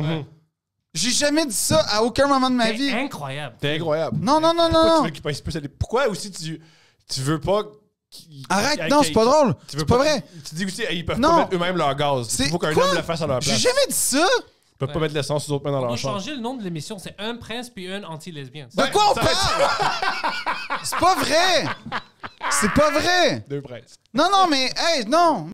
J'ai jamais dit ça à aucun moment de ma vie. C'est incroyable. C'est incroyable. Non, non, non, Pourquoi non! tu veux qu'ils payent plus? Pourquoi aussi tu veux pas... Arrête, non, c'est pas drôle! Tu veux C'est pas vrai! Tu dis aussi, ils peuvent Non. pas mettre eux-mêmes leur gaz. C'est Il faut qu'un quoi? homme le fasse à leur J'ai place. jamais dit ça! Ils peuvent pas mettre l'essence aux autres mains dans On doit leur chambre. changer le nom de l'émission. C'est un prince puis un anti-lesbien. De quoi on parle? C'est pas vrai! C'est pas vrai! Deux princes. Non, non, mais, hey, non!